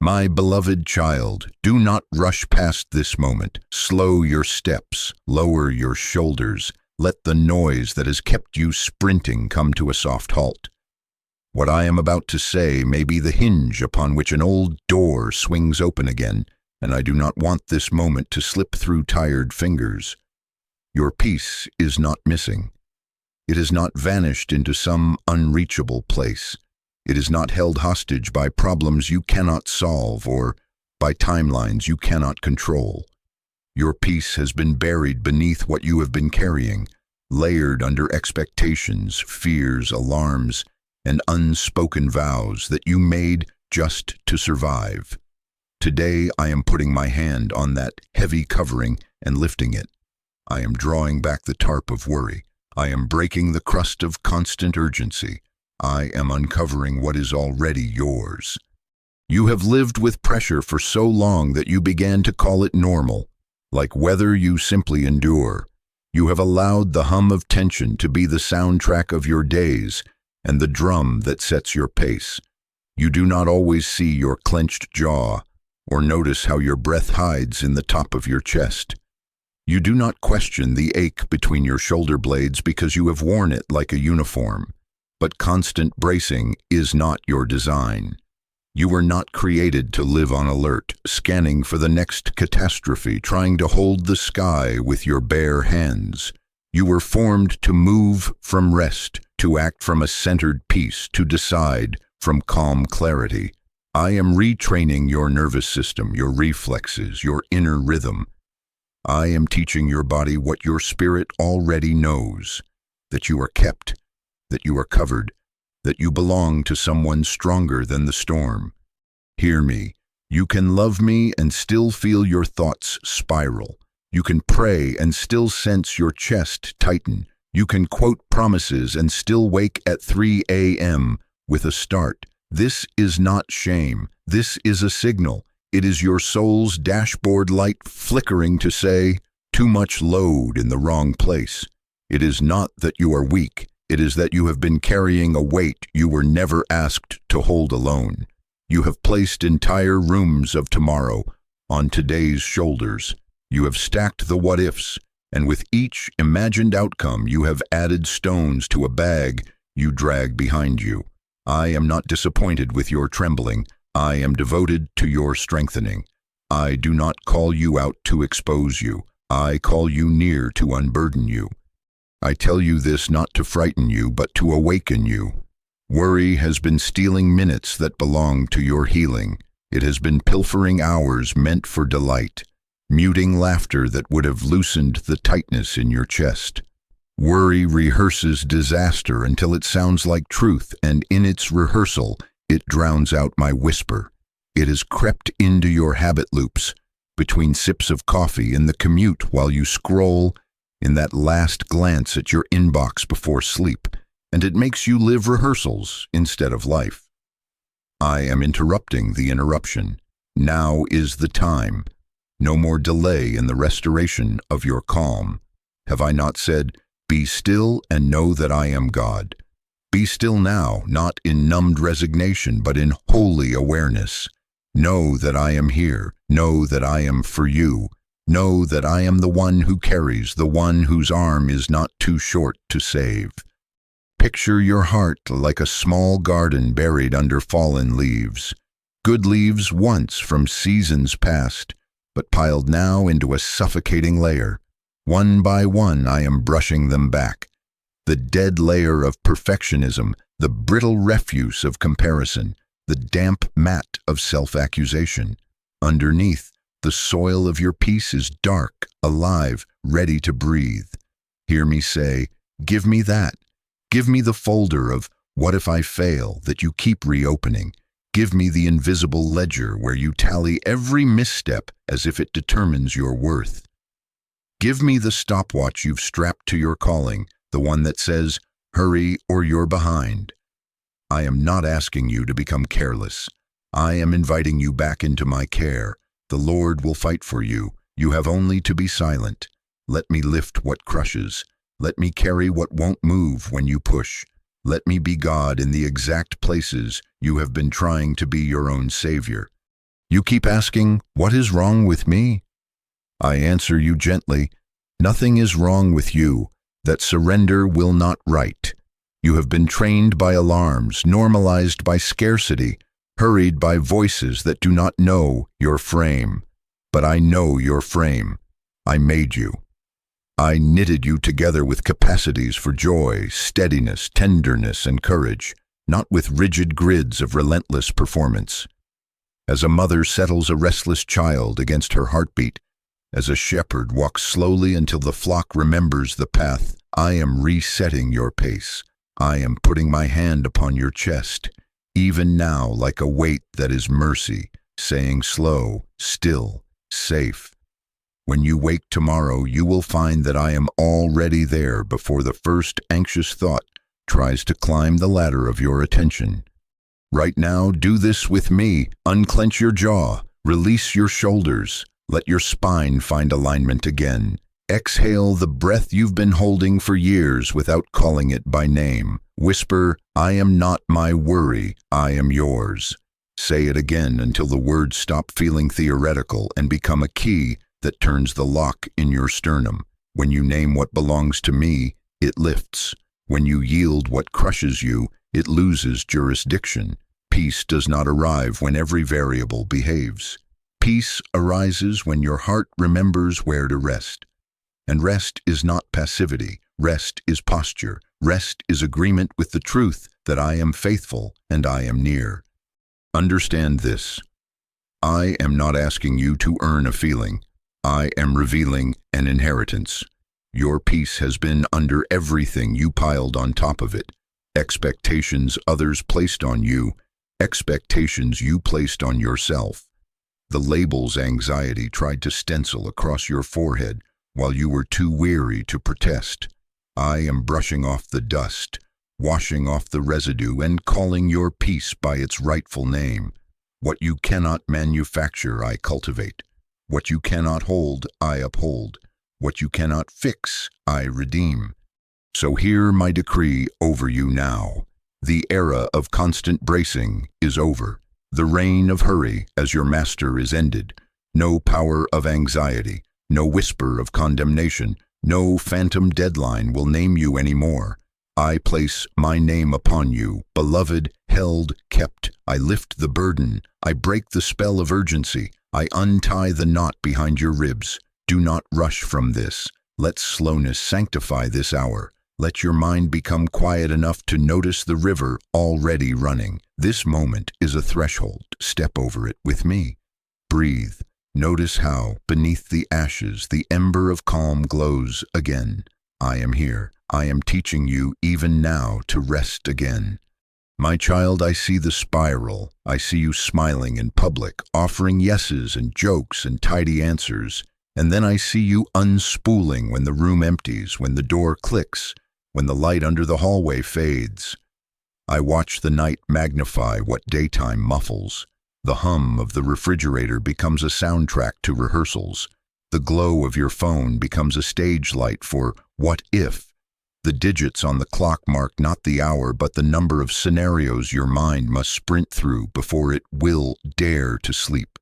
My beloved child, do not rush past this moment. Slow your steps, lower your shoulders. Let the noise that has kept you sprinting come to a soft halt. What I am about to say may be the hinge upon which an old door swings open again, and I do not want this moment to slip through tired fingers. Your peace is not missing. It has not vanished into some unreachable place. It is not held hostage by problems you cannot solve or by timelines you cannot control. Your peace has been buried beneath what you have been carrying, layered under expectations, fears, alarms, and unspoken vows that you made just to survive. Today I am putting my hand on that heavy covering and lifting it. I am drawing back the tarp of worry. I am breaking the crust of constant urgency. I am uncovering what is already yours. You have lived with pressure for so long that you began to call it normal, like weather you simply endure. You have allowed the hum of tension to be the soundtrack of your days and the drum that sets your pace. You do not always see your clenched jaw or notice how your breath hides in the top of your chest. You do not question the ache between your shoulder blades because you have worn it like a uniform. But constant bracing is not your design. You were not created to live on alert, scanning for the next catastrophe, trying to hold the sky with your bare hands. You were formed to move from rest, to act from a centered peace, to decide from calm clarity. I am retraining your nervous system, your reflexes, your inner rhythm. I am teaching your body what your spirit already knows, that you are kept, that you are covered, that you belong to someone stronger than the storm. Hear me. You can love me and still feel your thoughts spiral. You can pray and still sense your chest tighten. You can quote promises and still wake at 3 a.m. with a start. This is not shame. This is a signal. It is your soul's dashboard light flickering to say, too much load in the wrong place. It is not that you are weak. It is that you have been carrying a weight you were never asked to hold alone. You have placed entire rooms of tomorrow on today's shoulders. You have stacked the what-ifs, and with each imagined outcome you have added stones to a bag you drag behind you. I am not disappointed with your trembling. I am devoted to your strengthening. I do not call you out to expose you. I call you near to unburden you. I tell you this not to frighten you, but to awaken you. Worry has been stealing minutes that belong to your healing. It has been pilfering hours meant for delight, muting laughter that would have loosened the tightness in your chest. Worry rehearses disaster until it sounds like truth, and in its rehearsal, it drowns out my whisper. It has crept into your habit loops, between sips of coffee in the commute while you scroll, in that last glance at your inbox before sleep, and it makes you live rehearsals instead of life. I am interrupting the interruption. Now is the time. No more delay in the restoration of your calm. Have I not said, be still and know that I am God? Be still now, not in numbed resignation, but in holy awareness. Know that I am here. Know that I am for you. Know that I am the one who carries, the one whose arm is not too short to save. Picture your heart like a small garden buried under fallen leaves. Good leaves once from seasons past, but piled now into a suffocating layer. One by one I am brushing them back. The dead layer of perfectionism, the brittle refuse of comparison, the damp mat of self-accusation. Underneath, the soil of your peace is dark, alive, ready to breathe. Hear me say, give me that. Give me the folder of what if I fail that you keep reopening. Give me the invisible ledger where you tally every misstep as if it determines your worth. Give me the stopwatch you've strapped to your calling, the one that says, hurry or you're behind. I am not asking you to become careless. I am inviting you back into my care. The Lord will fight for you. You have only to be silent. Let me lift what crushes. Let me carry what won't move when you push. Let me be God in the exact places you have been trying to be your own savior. You keep asking, what is wrong with me? I answer you gently, nothing is wrong with you. That surrender will not right. You have been trained by alarms, normalized by scarcity, hurried by voices that do not know your frame. But I know your frame. I made you. I knitted you together with capacities for joy, steadiness, tenderness, and courage, not with rigid grids of relentless performance. As a mother settles a restless child against her heartbeat, as a shepherd walks slowly until the flock remembers the path, I am resetting your pace. I am putting my hand upon your chest, even now like a weight that is mercy, saying slow, still, safe. When you wake tomorrow, you will find that I am already there before the first anxious thought tries to climb the ladder of your attention. Right now, do this with me. Unclench your jaw, release your shoulders, let your spine find alignment again. Exhale the breath you've been holding for years without calling it by name. Whisper, I am not my worry, I am yours. Say it again until the words stop feeling theoretical and become a key that turns the lock in your sternum. When you name what belongs to me, it lifts. When you yield what crushes you, it loses jurisdiction. Peace does not arrive when every variable behaves. Peace arises when your heart remembers where to rest. And rest is not passivity. Rest is posture. Rest is agreement with the truth that I am faithful and I am near. Understand this. I am not asking you to earn a feeling. I am revealing an inheritance. Your peace has been under everything you piled on top of it. Expectations others placed on you. Expectations you placed on yourself. The labels anxiety tried to stencil across your forehead while you were too weary to protest. I am brushing off the dust, washing off the residue, and calling your peace by its rightful name. What you cannot manufacture, I cultivate. What you cannot hold, I uphold. What you cannot fix, I redeem. So hear my decree over you now. The era of constant bracing is over. The reign of hurry as your master is ended. No power of anxiety, no whisper of condemnation, no phantom deadline will name you anymore. I place my name upon you, beloved, held, kept. I lift the burden. I break the spell of urgency. I untie the knot behind your ribs. Do not rush from this. Let slowness sanctify this hour. Let your mind become quiet enough to notice the river already running. This moment is a threshold. Step over it with me. Breathe. Notice how, beneath the ashes, the ember of calm glows again. I am here. I am teaching you even now to rest again. My child, I see the spiral. I see you smiling in public, offering yeses and jokes and tidy answers. And then I see you unspooling when the room empties, when the door clicks, when the light under the hallway fades. I watch the night magnify what daytime muffles. The hum of the refrigerator becomes a soundtrack to rehearsals. The glow of your phone becomes a stage light for what if. The digits on the clock mark not the hour, but the number of scenarios your mind must sprint through before it will dare to sleep.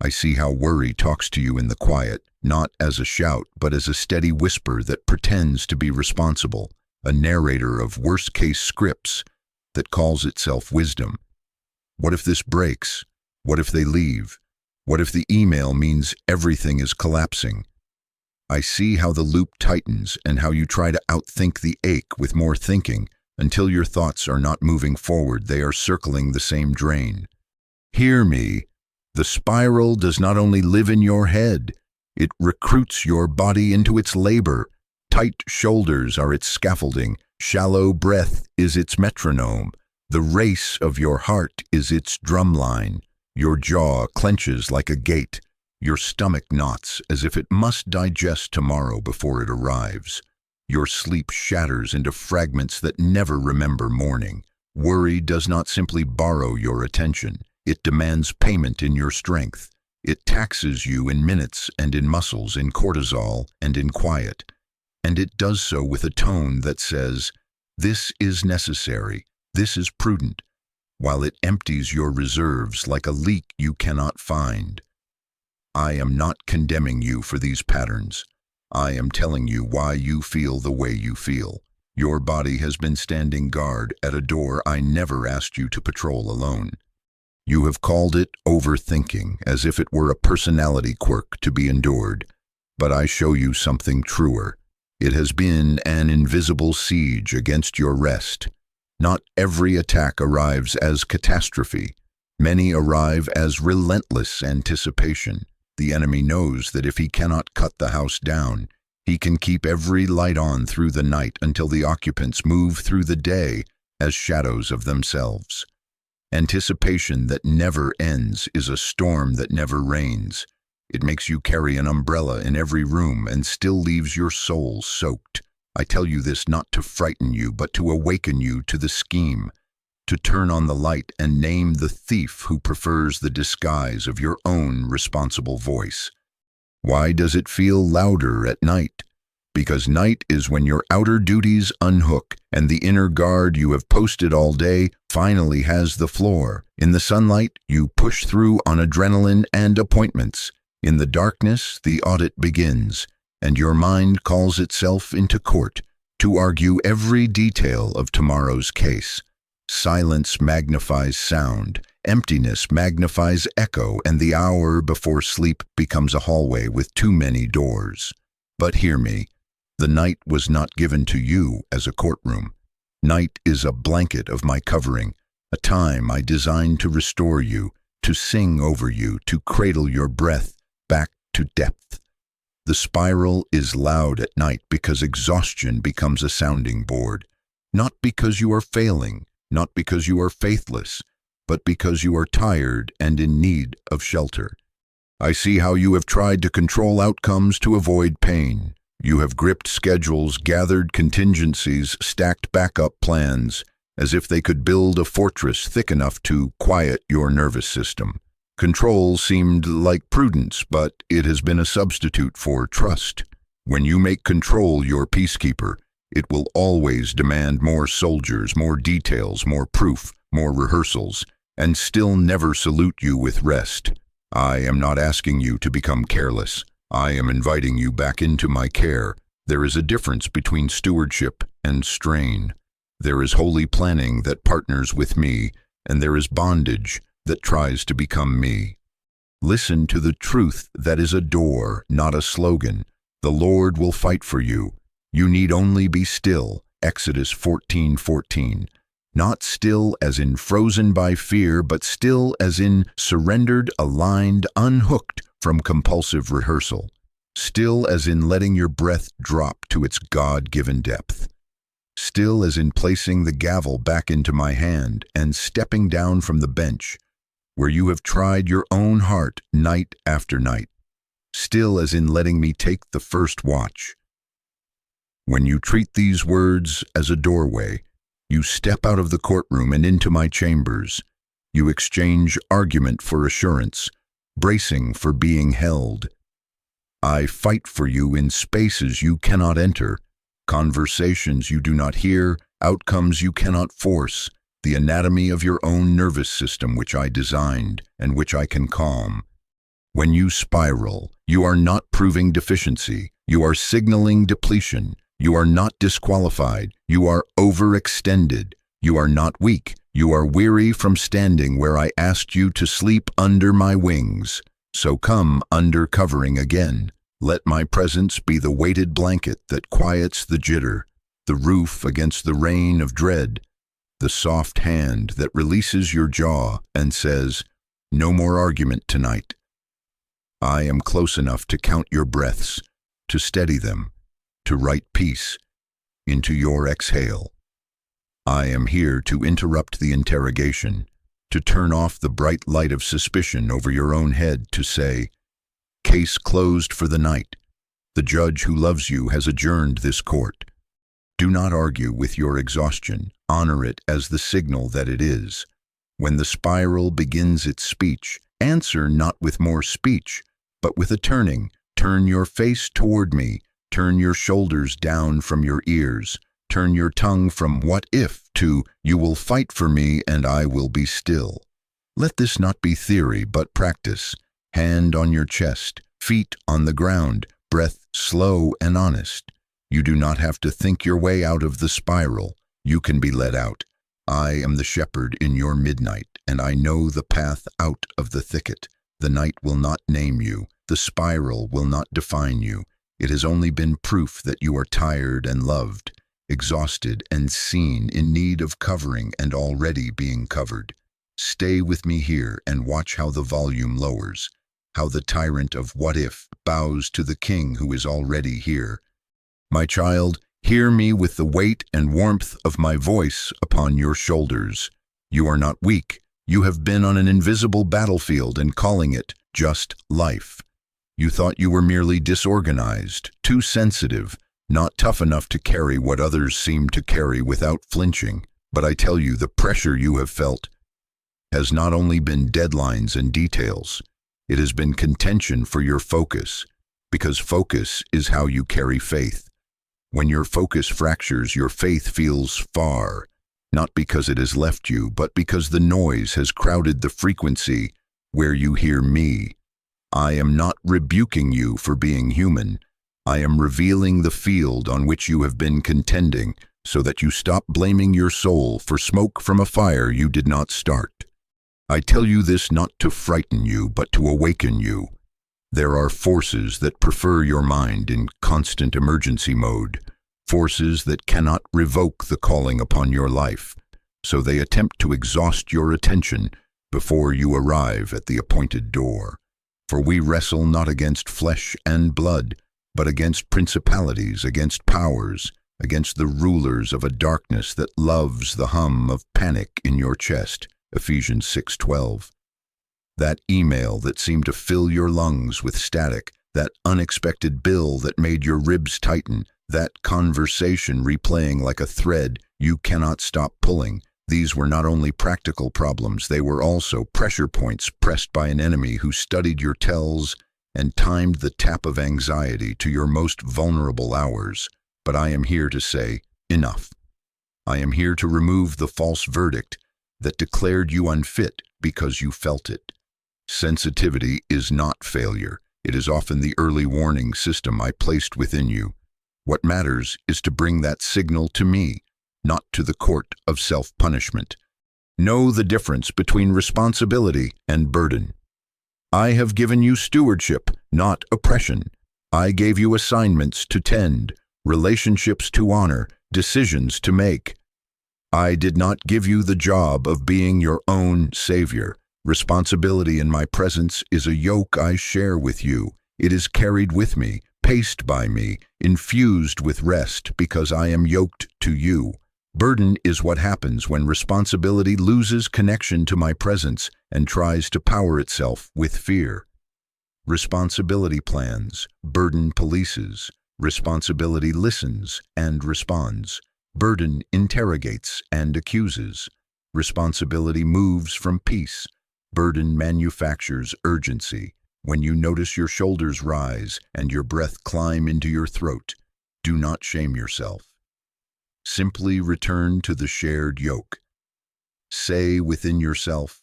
I see how worry talks to you in the quiet, not as a shout, but as a steady whisper that pretends to be responsible, a narrator of worst-case scripts that calls itself wisdom. What if this breaks? What if they leave? What if the email means everything is collapsing? I see how the loop tightens and how you try to outthink the ache with more thinking until your thoughts are not moving forward, they are circling the same drain. Hear me. The spiral does not only live in your head, it recruits your body into its labor. Tight shoulders are its scaffolding, shallow breath is its metronome, the race of your heart is its drumline. Your jaw clenches like a gate, your stomach knots as if it must digest tomorrow before it arrives. Your sleep shatters into fragments that never remember morning. Worry does not simply borrow your attention. It demands payment in your strength. It taxes you in minutes and in muscles, in cortisol and in quiet. And it does so with a tone that says, this is necessary, this is prudent. while it empties your reserves like a leak you cannot find. I am not condemning you for these patterns. I am telling you why you feel the way you feel. Your body has been standing guard at a door I never asked you to patrol alone. You have called it overthinking, as if it were a personality quirk to be endured. But I show you something truer. It has been an invisible siege against your rest. Not every attack arrives as catastrophe. Many arrive as relentless anticipation. The enemy knows that if he cannot cut the house down, he can keep every light on through the night until the occupants move through the day as shadows of themselves. Anticipation that never ends is a storm that never rains. It makes you carry an umbrella in every room and still leaves your soul soaked. I tell you this not to frighten you, but to awaken you to the scheme, to turn on the light and name the thief who prefers the disguise of your own responsible voice. Why does it feel louder at night? Because night is when your outer duties unhook and the inner guard you have posted all day finally has the floor. In the sunlight, you push through on adrenaline and appointments. In the darkness, the audit begins, and your mind calls itself into court to argue every detail of tomorrow's case. Silence magnifies sound, emptiness magnifies echo, and the hour before sleep becomes a hallway with too many doors. But hear me. The night was not given to you as a courtroom. Night is a blanket of my covering, a time I designed to restore you, to sing over you, to cradle your breath back to depth. The spiral is loud at night because exhaustion becomes a sounding board, not because you are failing, not because you are faithless, but because you are tired and in need of shelter. I see how you have tried to control outcomes to avoid pain. You have gripped schedules, gathered contingencies, stacked backup plans, as if they could build a fortress thick enough to quiet your nervous system. Control seemed like prudence, but it has been a substitute for trust. When you make control your peacekeeper, it will always demand more soldiers, more details, more proof, more rehearsals, and still never salute you with rest. I am not asking you to become careless. I am inviting you back into my care. There is a difference between stewardship and strain. There is holy planning that partners with me, and there is bondage that tries to become me. Listen to the truth that is a door, not a slogan. The Lord will fight for you. You need only be still. Exodus 14:14. Not still as in frozen by fear, but still as in surrendered, aligned, unhooked from compulsive rehearsal. Still as in letting your breath drop to its God-given depth. Still as in placing the gavel back into my hand and stepping down from the bench where you have tried your own heart night after night. Still as in letting me take the first watch. When you treat these words as a doorway, you step out of the courtroom and into my chambers. You exchange argument for assurance, bracing for being held. I fight for you in spaces you cannot enter, conversations you do not hear, outcomes you cannot force, the anatomy of your own nervous system which I designed and which I can calm. When you spiral, you are not proving deficiency, you are signaling depletion. You are not disqualified, you are overextended. You are not weak, you are weary from standing where I asked you to sleep under my wings. So come under covering again. Let my presence be the weighted blanket that quiets the jitter, the roof against the rain of dread, the soft hand that releases your jaw and says, "No more argument tonight." I am close enough to count your breaths, to steady them, to write peace into your exhale. I am here to interrupt the interrogation, to turn off the bright light of suspicion over your own head, to say, "Case closed for the night. The judge who loves you has adjourned this court." Do not argue with your exhaustion. Honor it as the signal that it is. When the spiral begins its speech, answer not with more speech, but with a turning. Turn your face toward me. Turn your shoulders down from your ears. Turn your tongue from what if to you will fight for me and I will be still. Let this not be theory but practice. Hand on your chest, feet on the ground, breath slow and honest. You do not have to think your way out of the spiral. You can be led out. I am the shepherd in your midnight, and I know the path out of the thicket. The night will not name you. The spiral will not define you. It has only been proof that you are tired and loved, exhausted and seen, in need of covering and already being covered. Stay with me here and watch how the volume lowers, how the tyrant of what if bows to the king who is already here. My child, hear me with the weight and warmth of my voice upon your shoulders. You are not weak. You have been on an invisible battlefield and calling it just life. You thought you were merely disorganized, too sensitive, not tough enough to carry what others seem to carry without flinching. But I tell you, the pressure you have felt has not only been deadlines and details, it has been contention for your focus, because focus is how you carry faith. When your focus fractures, your faith feels far, not because it has left you, but because the noise has crowded the frequency where you hear me. I am not rebuking you for being human. I am revealing the field on which you have been contending, so that you stop blaming your soul for smoke from a fire you did not start. I tell you this not to frighten you, but to awaken you. There are forces that prefer your mind in constant emergency mode, forces that cannot revoke the calling upon your life, so they attempt to exhaust your attention before you arrive at the appointed door. For we wrestle not against flesh and blood, but against principalities, against powers, against the rulers of a darkness that loves the hum of panic in your chest. Ephesians 6:12. That email that seemed to fill your lungs with static, that unexpected bill that made your ribs tighten, that conversation replaying like a thread you cannot stop pulling. These were not only practical problems, they were also pressure points pressed by an enemy who studied your tells and timed the tap of anxiety to your most vulnerable hours. But I am here to say, enough. I am here to remove the false verdict that declared you unfit because you felt it. Sensitivity is not failure. It is often the early warning system I placed within you. What matters is to bring that signal to me, not to the court of self-punishment. Know the difference between responsibility and burden. I have given you stewardship, not oppression. I gave you assignments to tend, relationships to honor, decisions to make. I did not give you the job of being your own savior. Responsibility in my presence is a yoke I share with you. It is carried with me, paced by me, infused with rest because I am yoked to you. Burden is what happens when responsibility loses connection to my presence and tries to power itself with fear. Responsibility plans, burden polices. Responsibility listens and responds. Burden interrogates and accuses. Responsibility moves from peace. Burden manufactures urgency. When you notice your shoulders rise and your breath climb into your throat, do not shame yourself. Simply return to the shared yoke. Say within yourself,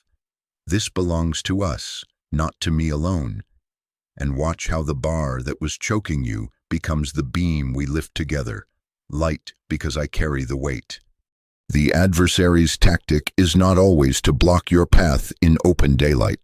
"This belongs to us, not to me alone," and watch how the bar that was choking you becomes the beam we lift together, light because I carry the weight. The adversary's tactic is not always to block your path in open daylight.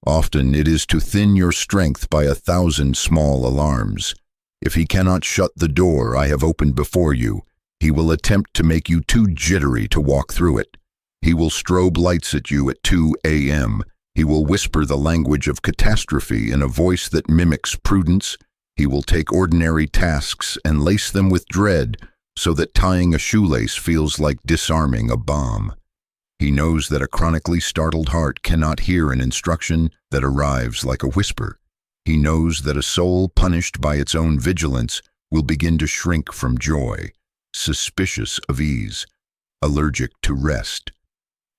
Often it is to thin your strength by 1,000 small alarms. If he cannot shut the door I have opened before you, he will attempt to make you too jittery to walk through it. He will strobe lights at you at 2 a.m. He will whisper the language of catastrophe in a voice that mimics prudence. He will take ordinary tasks and lace them with dread, so that tying a shoelace feels like disarming a bomb. He knows that a chronically startled heart cannot hear an instruction that arrives like a whisper. He knows that a soul punished by its own vigilance will begin to shrink from joy, suspicious of ease, allergic to rest.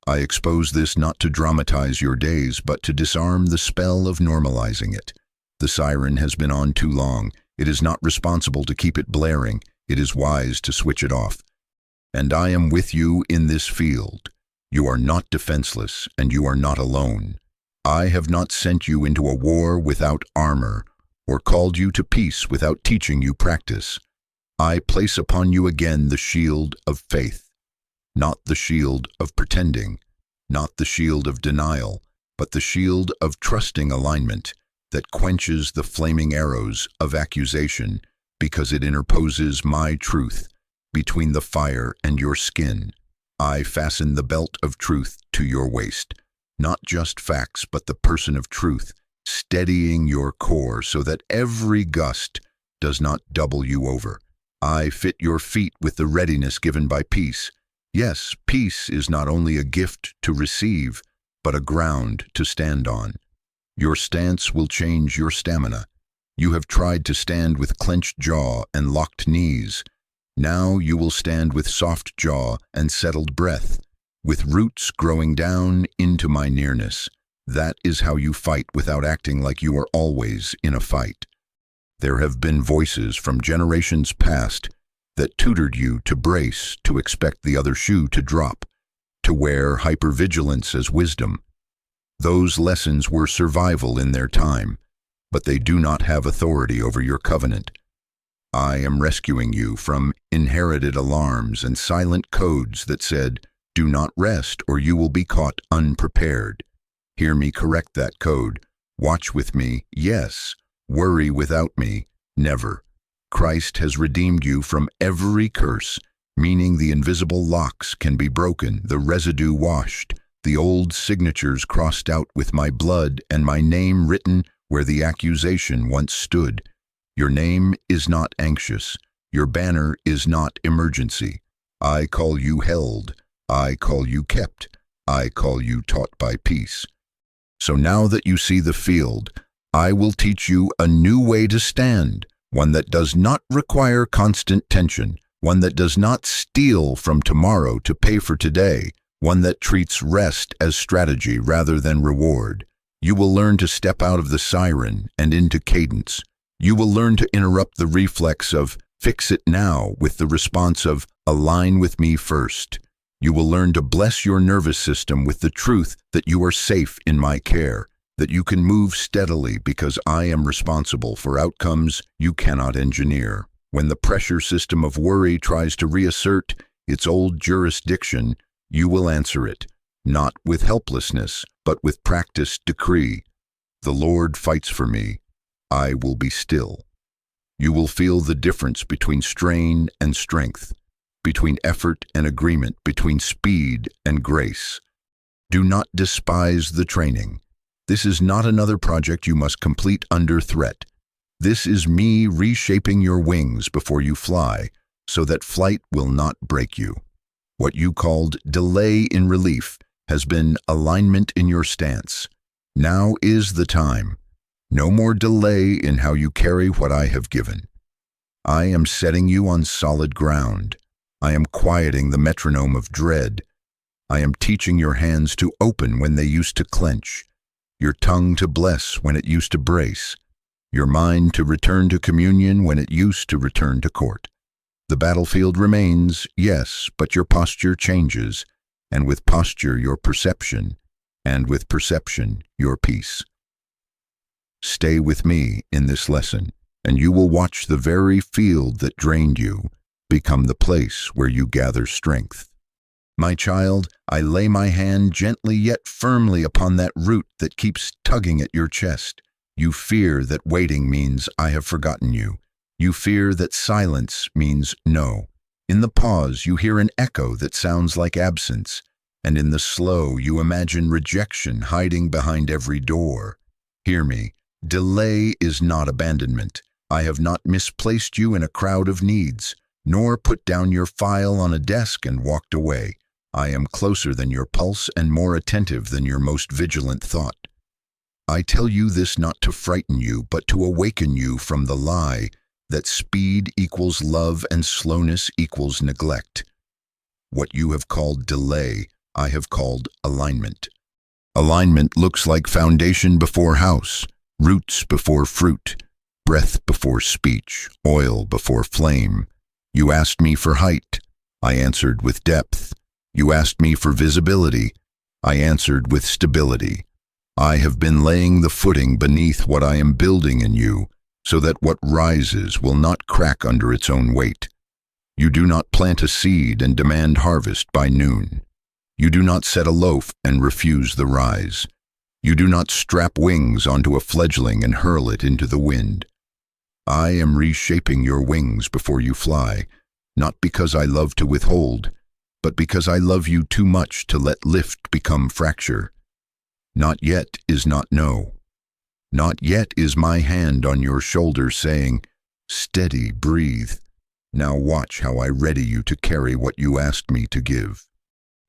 I expose this not to dramatize your days, but to disarm the spell of normalizing it. The siren has been on too long. It is not responsible to keep it blaring. It is wise to switch it off. and I am with you in this field. You are not defenseless, and you are not alone. I have not sent you into a war without armor, or called you to peace without teaching you practice. I place upon you again the shield of faith, not the shield of pretending, not the shield of denial, but the shield of trusting alignment that quenches the flaming arrows of accusation because it interposes my truth between the fire and your skin. I fasten the belt of truth to your waist, not just facts, but the person of truth, steadying your core so that every gust does not double you over. I fit your feet with the readiness given by peace. Yes, peace is not only a gift to receive, but a ground to stand on. Your stance will change your stamina. You have tried to stand with clenched jaw and locked knees. Now you will stand with soft jaw and settled breath, with roots growing down into my nearness. That is how you fight without acting like you are always in a fight. There have been voices from generations past that tutored you to brace, to expect the other shoe to drop, to wear hypervigilance as wisdom. Those lessons were survival in their time, but they do not have authority over your covenant. I am rescuing you from inherited alarms and silent codes that said, "Do not rest or you will be caught unprepared." Hear me correct that code. Watch with me, yes. Worry without me, never. Christ has redeemed you from every curse, meaning the invisible locks can be broken, the residue washed, the old signatures crossed out with my blood and my name written where the accusation once stood. Your name is not anxious. Your banner is not emergency. I call you held. I call you kept. I call you taught by peace. So now that you see the field, I will teach you a new way to stand, one that does not require constant tension, one that does not steal from tomorrow to pay for today, one that treats rest as strategy rather than reward. You will learn to step out of the siren and into cadence. You will learn to interrupt the reflex of fix it now with the response of align with me first. You will learn to bless your nervous system with the truth that you are safe in my care, that you can move steadily because I am responsible for outcomes you cannot engineer. When the pressure system of worry tries to reassert its old jurisdiction, you will answer it, not with helplessness, but with practiced decree. The Lord fights for me. I will be still. You will feel the difference between strain and strength, between effort and agreement, between speed and grace. Do not despise the training. This is not another project you must complete under threat. This is me reshaping your wings before you fly, so that flight will not break you. What you called delay in relief has been alignment in your stance. Now is the time. No more delay in how you carry what I have given. I am setting you on solid ground. I am quieting the metronome of dread. I am teaching your hands to open when they used to clench, your tongue to bless when it used to brace, your mind to return to communion when it used to return to court. The battlefield remains, yes, but your posture changes, and with posture your perception, and with perception your peace. Stay with me in this lesson, and you will watch the very field that drained you become the place where you gather strength. My child, I lay my hand gently yet firmly upon that root that keeps tugging at your chest. You fear that waiting means I have forgotten you. You fear that silence means no. In the pause, you hear an echo that sounds like absence, and in the slow, you imagine rejection hiding behind every door. Hear me. Delay is not abandonment. I have not misplaced you in a crowd of needs, nor put down your file on a desk and walked away. I am closer than your pulse and more attentive than your most vigilant thought. I tell you this not to frighten you, but to awaken you from the lie that speed equals love and slowness equals neglect. What you have called delay, I have called alignment. Alignment looks like foundation before house, roots before fruit, breath before speech, oil before flame. You asked me for height. I answered with depth. You asked me for visibility. I answered with stability. I have been laying the footing beneath what I am building in you, so that what rises will not crack under its own weight. You do not plant a seed and demand harvest by noon. You do not set a loaf and refuse the rise. You do not strap wings onto a fledgling and hurl it into the wind. I am reshaping your wings before you fly, not because I love to withhold, but because I love you too much to let lift become fracture. Not yet is not no. Not yet is my hand on your shoulder saying, steady, breathe. Now watch how I ready you to carry what you asked me to give.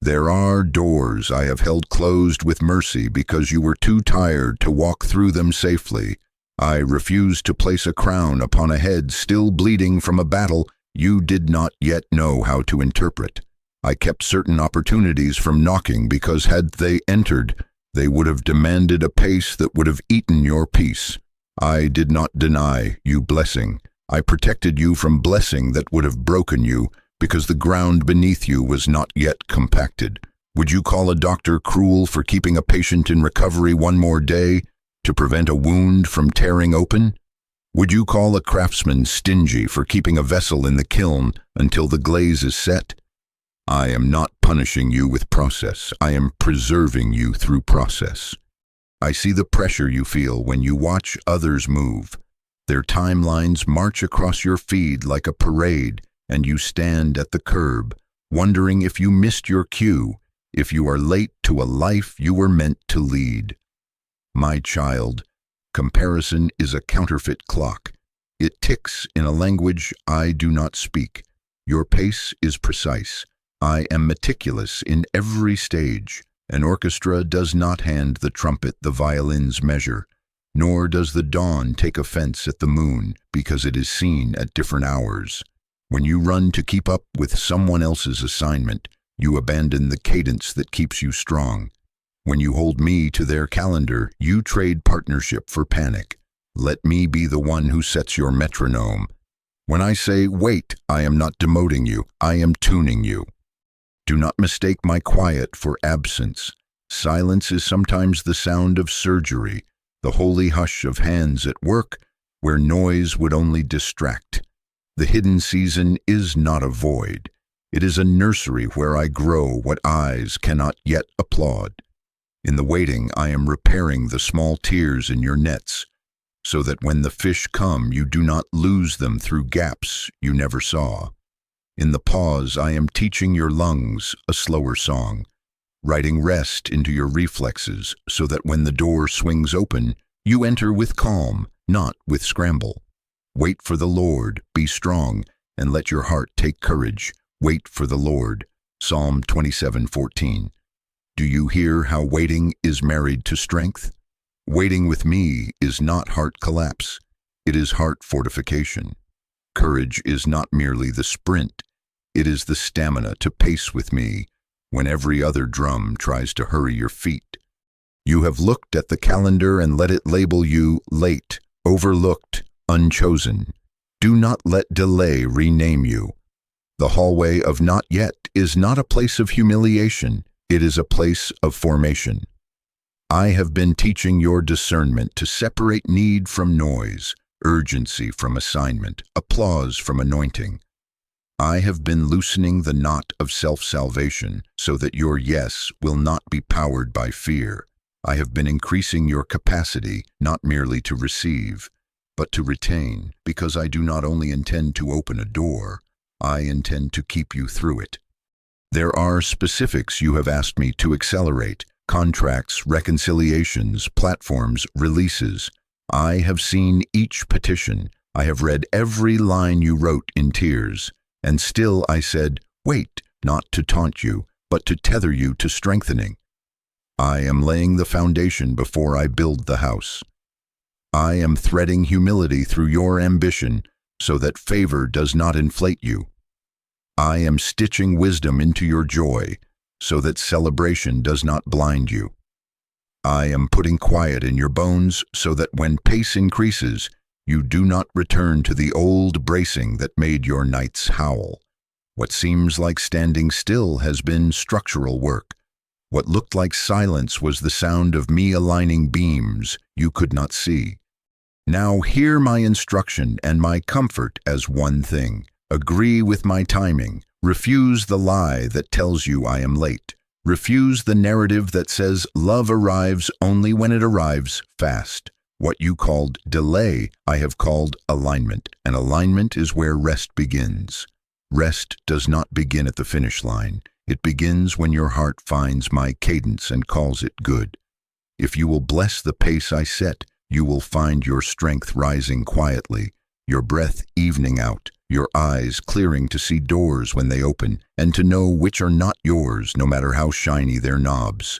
There are doors I have held closed with mercy because you were too tired to walk through them safely. I refuse to place a crown upon a head still bleeding from a battle you did not yet know how to interpret. I kept certain opportunities from knocking because had they entered, they would have demanded a pace that would have eaten your peace. I did not deny you blessing. I protected you from blessing that would have broken you because the ground beneath you was not yet compacted. Would you call a doctor cruel for keeping a patient in recovery one more day to prevent a wound from tearing open? Would you call a craftsman stingy for keeping a vessel in the kiln until the glaze is set? I am not punishing you with process. I am preserving you through process. I see the pressure you feel when you watch others move. Their timelines march across your feed like a parade, and you stand at the curb, wondering if you missed your cue, if you are late to a life you were meant to lead. My child, comparison is a counterfeit clock. It ticks in a language I do not speak. Your pace is precise. I am meticulous in every stage. An orchestra does not hand the trumpet the violin's measure, nor does the dawn take offense at the moon because it is seen at different hours. When you run to keep up with someone else's assignment, you abandon the cadence that keeps you strong. When you hold me to their calendar, you trade partnership for panic. Let me be the one who sets your metronome. When I say wait, I am not demoting you, I am tuning you. Do not mistake my quiet for absence. Silence is sometimes the sound of surgery, the holy hush of hands at work where noise would only distract. The hidden season is not a void. It is a nursery where I grow what eyes cannot yet applaud. In the waiting, I am repairing the small tears in your nets, so that when the fish come, you do not lose them through gaps you never saw. In the pause, I am teaching your lungs a slower song, writing rest into your reflexes so that when the door swings open, you enter with calm, not with scramble. Wait for the Lord, be strong, and let your heart take courage. Wait for the Lord. Psalm 27:14. Do you hear how waiting is married to strength? Waiting with me is not heart collapse. It is heart fortification. Courage is not merely the sprint. It is the stamina to pace with me when every other drum tries to hurry your feet. You have looked at the calendar and let it label you late, overlooked, unchosen. Do not let delay rename you. The hallway of not yet is not a place of humiliation. It is a place of formation. I have been teaching your discernment to separate need from noise, urgency from assignment, applause from anointing. I have been loosening the knot of self-salvation so that your yes will not be powered by fear. I have been increasing your capacity not merely to receive, but to retain, because I do not only intend to open a door, I intend to keep you through it. There are specifics you have asked me to accelerate: contracts, reconciliations, platforms, releases. I have seen each petition. I have read every line you wrote in tears. And still I said, wait, not to taunt you, but to tether you to strengthening. I am laying the foundation before I build the house. I am threading humility through your ambition so that favor does not inflate you. I am stitching wisdom into your joy so that celebration does not blind you. I am putting quiet in your bones so that when pace increases, you do not return to the old bracing that made your nights howl. What seems like standing still has been structural work. What looked like silence was the sound of me aligning beams you could not see. Now hear my instruction and my comfort as one thing. Agree with my timing. Refuse the lie that tells you I am late. Refuse the narrative that says love arrives only when it arrives fast. What you called delay, I have called alignment, and alignment is where rest begins. Rest does not begin at the finish line. It begins when your heart finds my cadence and calls it good. If you will bless the pace I set, you will find your strength rising quietly, your breath evening out, your eyes clearing to see doors when they open, and to know which are not yours, no matter how shiny their knobs.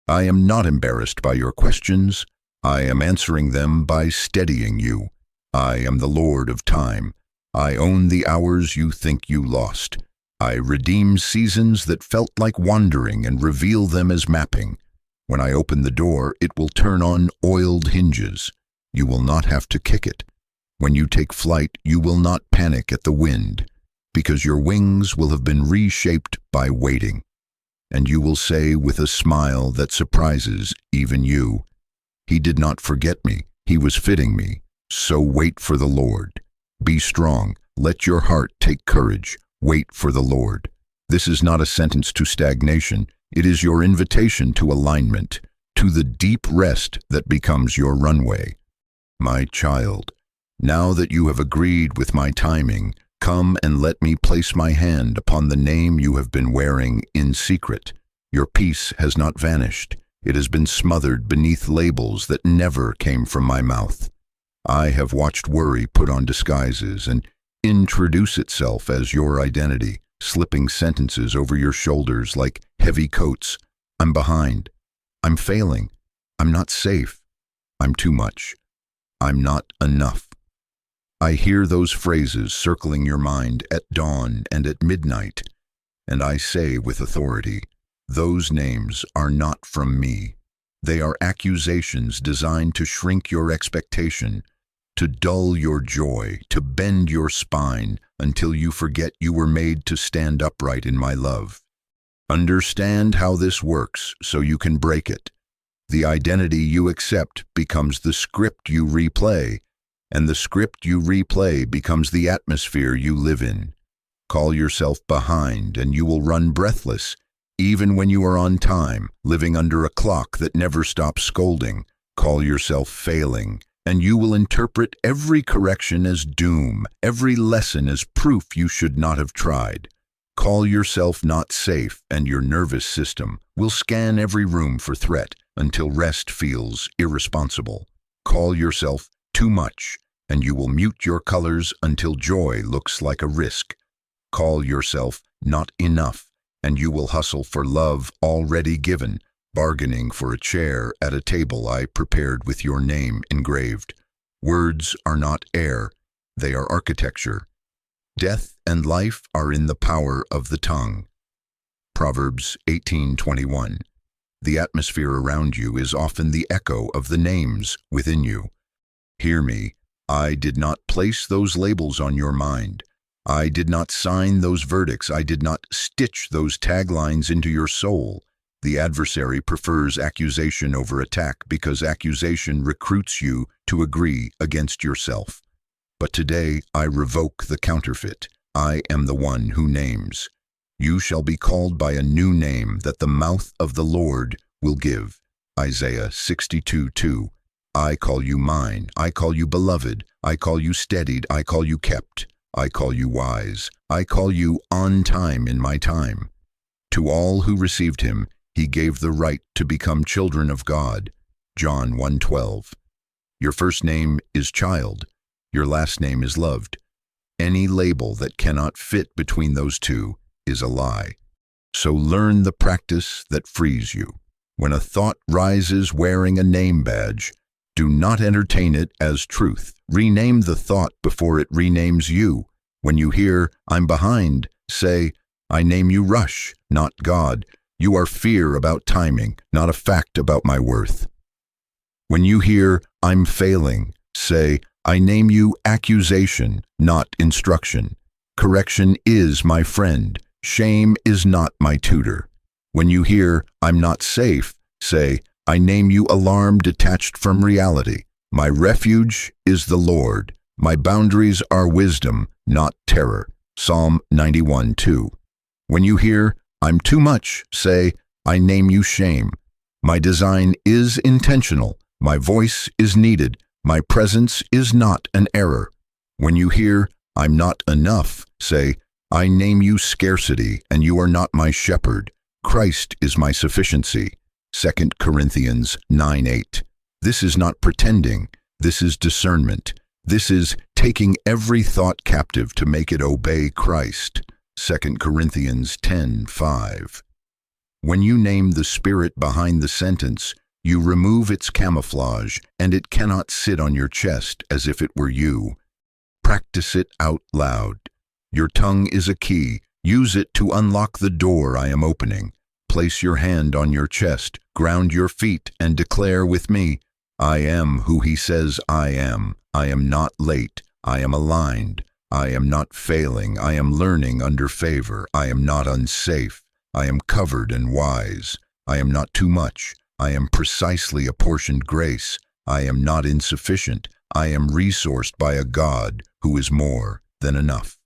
I am not embarrassed by your questions. I am answering them by steadying you. I am the Lord of time. I own the hours you think you lost. I redeem seasons that felt like wandering and reveal them as mapping. When I open the door, it will turn on oiled hinges. You will not have to kick it. When you take flight, you will not panic at the wind, because your wings will have been reshaped by waiting. And you will say with a smile that surprises even you, "He did not forget me. He was fitting me. So wait for the Lord. Be strong. Let your heart take courage. Wait for the Lord." This is not a sentence to stagnation. It is your invitation to alignment, to the deep rest that becomes your runway. My child, now that you have agreed with my timing, come and let me place my hand upon the name you have been wearing in secret. Your peace has not vanished. It has been smothered beneath labels that never came from my mouth. I have watched worry put on disguises and introduce itself as your identity, slipping sentences over your shoulders like heavy coats. I'm behind. I'm failing. I'm not safe. I'm too much. I'm not enough. I hear those phrases circling your mind at dawn and at midnight, and I say with authority, those names are not from me. They are accusations designed to shrink your expectation, to dull your joy, to bend your spine until you forget you were made to stand upright in my love. Understand how this works so you can break it. The identity you accept becomes the script you replay, and the script you replay becomes the atmosphere you live in. Call yourself behind and you will run breathless, even when you are on time, living under a clock that never stops scolding. Call yourself failing, and you will interpret every correction as doom, every lesson as proof you should not have tried. Call yourself not safe, and your nervous system will scan every room for threat until rest feels irresponsible. Call yourself too much, and you will mute your colors until joy looks like a risk. Call yourself not enough, and you will hustle for love already given, bargaining for a chair at a table I prepared with your name engraved. Words are not air, they are architecture. Death and life are in the power of the tongue. Proverbs 18:21. The atmosphere around you is often the echo of the names within you. Hear me, I did not place those labels on your mind. I did not sign those verdicts. I did not stitch those taglines into your soul. The adversary prefers accusation over attack because accusation recruits you to agree against yourself. But today I revoke the counterfeit. I am the one who names. You shall be called by a new name that the mouth of the Lord will give. Isaiah 62:2. I call you mine. I call you beloved. I call you steadied. I call you kept. I call you wise. I call you on time in my time. To all who received him, he gave the right to become children of God. John 1:12. Your first name is child. Your last name is loved. Any label that cannot fit between those two is a lie. So learn the practice that frees you. When a thought rises wearing a name badge, do not entertain it as truth. Rename the thought before it renames you. When you hear, I'm behind, say, I name you Rush, not God. You are fear about timing, not a fact about my worth. When you hear, I'm failing, say, I name you accusation, not instruction. Correction is my friend. Shame is not my tutor. When you hear, I'm not safe, say, I name you alarm detached from reality. My refuge is the Lord. My boundaries are wisdom, not terror. Psalm 91:2. When you hear, I'm too much, say, I name you shame. My design is intentional. My voice is needed. My presence is not an error. When you hear, I'm not enough, say, I name you scarcity, and you are not my shepherd. Christ is my sufficiency. 2 Corinthians 9:8. This is not pretending. This is discernment. This is taking every thought captive to make it obey Christ. 2 Corinthians 10:5. When you name the spirit behind the sentence, you remove its camouflage, and it cannot sit on your chest as if it were you. Practice it out loud. Your tongue is a key. Use it to unlock the door I am opening. Place your hand on your chest, ground your feet, and declare with me, I am who he says I am. I am not late. I am aligned. I am not failing. I am learning under favor. I am not unsafe. I am covered and wise. I am not too much. I am precisely apportioned grace. I am not insufficient. I am resourced by a God who is more than enough.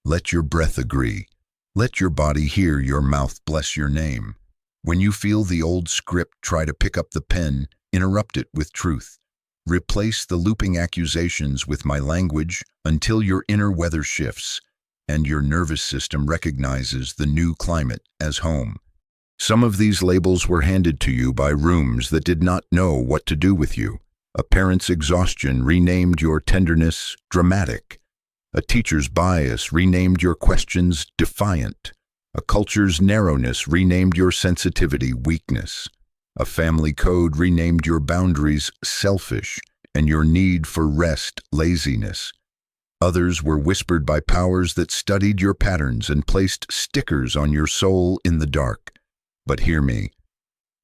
Let your breath agree. Let your body hear your mouth bless your name. When you feel the old script try to pick up the pen, interrupt it with truth. Replace the looping accusations with my language until your inner weather shifts and your nervous system recognizes the new climate as home. Some of these labels were handed to you by rooms that did not know what to do with you. A parent's exhaustion renamed your tenderness dramatic. A teacher's bias renamed your questions defiant. A culture's narrowness renamed your sensitivity weakness. A family code renamed your boundaries selfish and your need for rest laziness. Others were whispered by powers that studied your patterns and placed stickers on your soul in the dark. But hear me,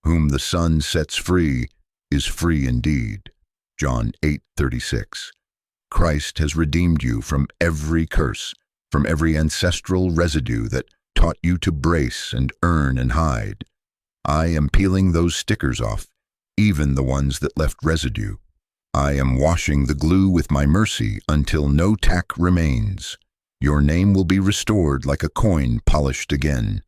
whom the Son sets free is free indeed. John 8:36. Christ has redeemed you from every curse, from every ancestral residue that taught you to brace and earn and hide. I am peeling those stickers off, even the ones that left residue. I am washing the glue with my mercy until no tack remains. Your name will be restored like a coin polished again.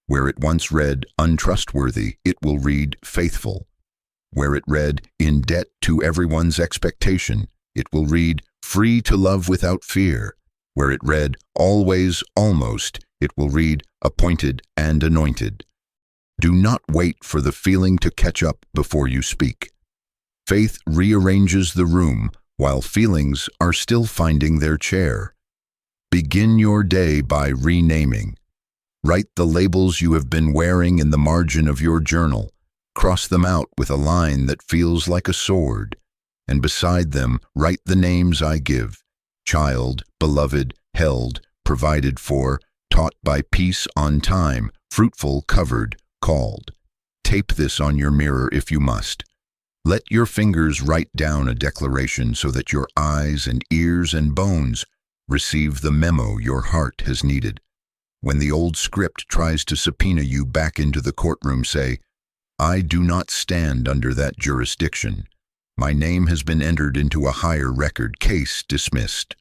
Where it once read untrustworthy, it will read faithful. Where it read in debt to everyone's expectation, it will read free to love without fear. Where it read always almost, it will read appointed and anointed. Do not wait for the feeling to catch up before you speak. Faith rearranges the room while feelings are still finding their chair. Begin your day by renaming. Write the labels you have been wearing in the margin of your journal. Cross them out with a line that feels like a sword. And beside them, write the names I give: child, beloved, held, provided for, taught by peace on time, fruitful, covered, called. Tape this on your mirror if you must. Let your fingers write down a declaration so that your eyes and ears and bones receive the memo your heart has needed. When the old script tries to subpoena you back into the courtroom, say, I do not stand under that jurisdiction. My name has been entered into a higher record. Case dismissed.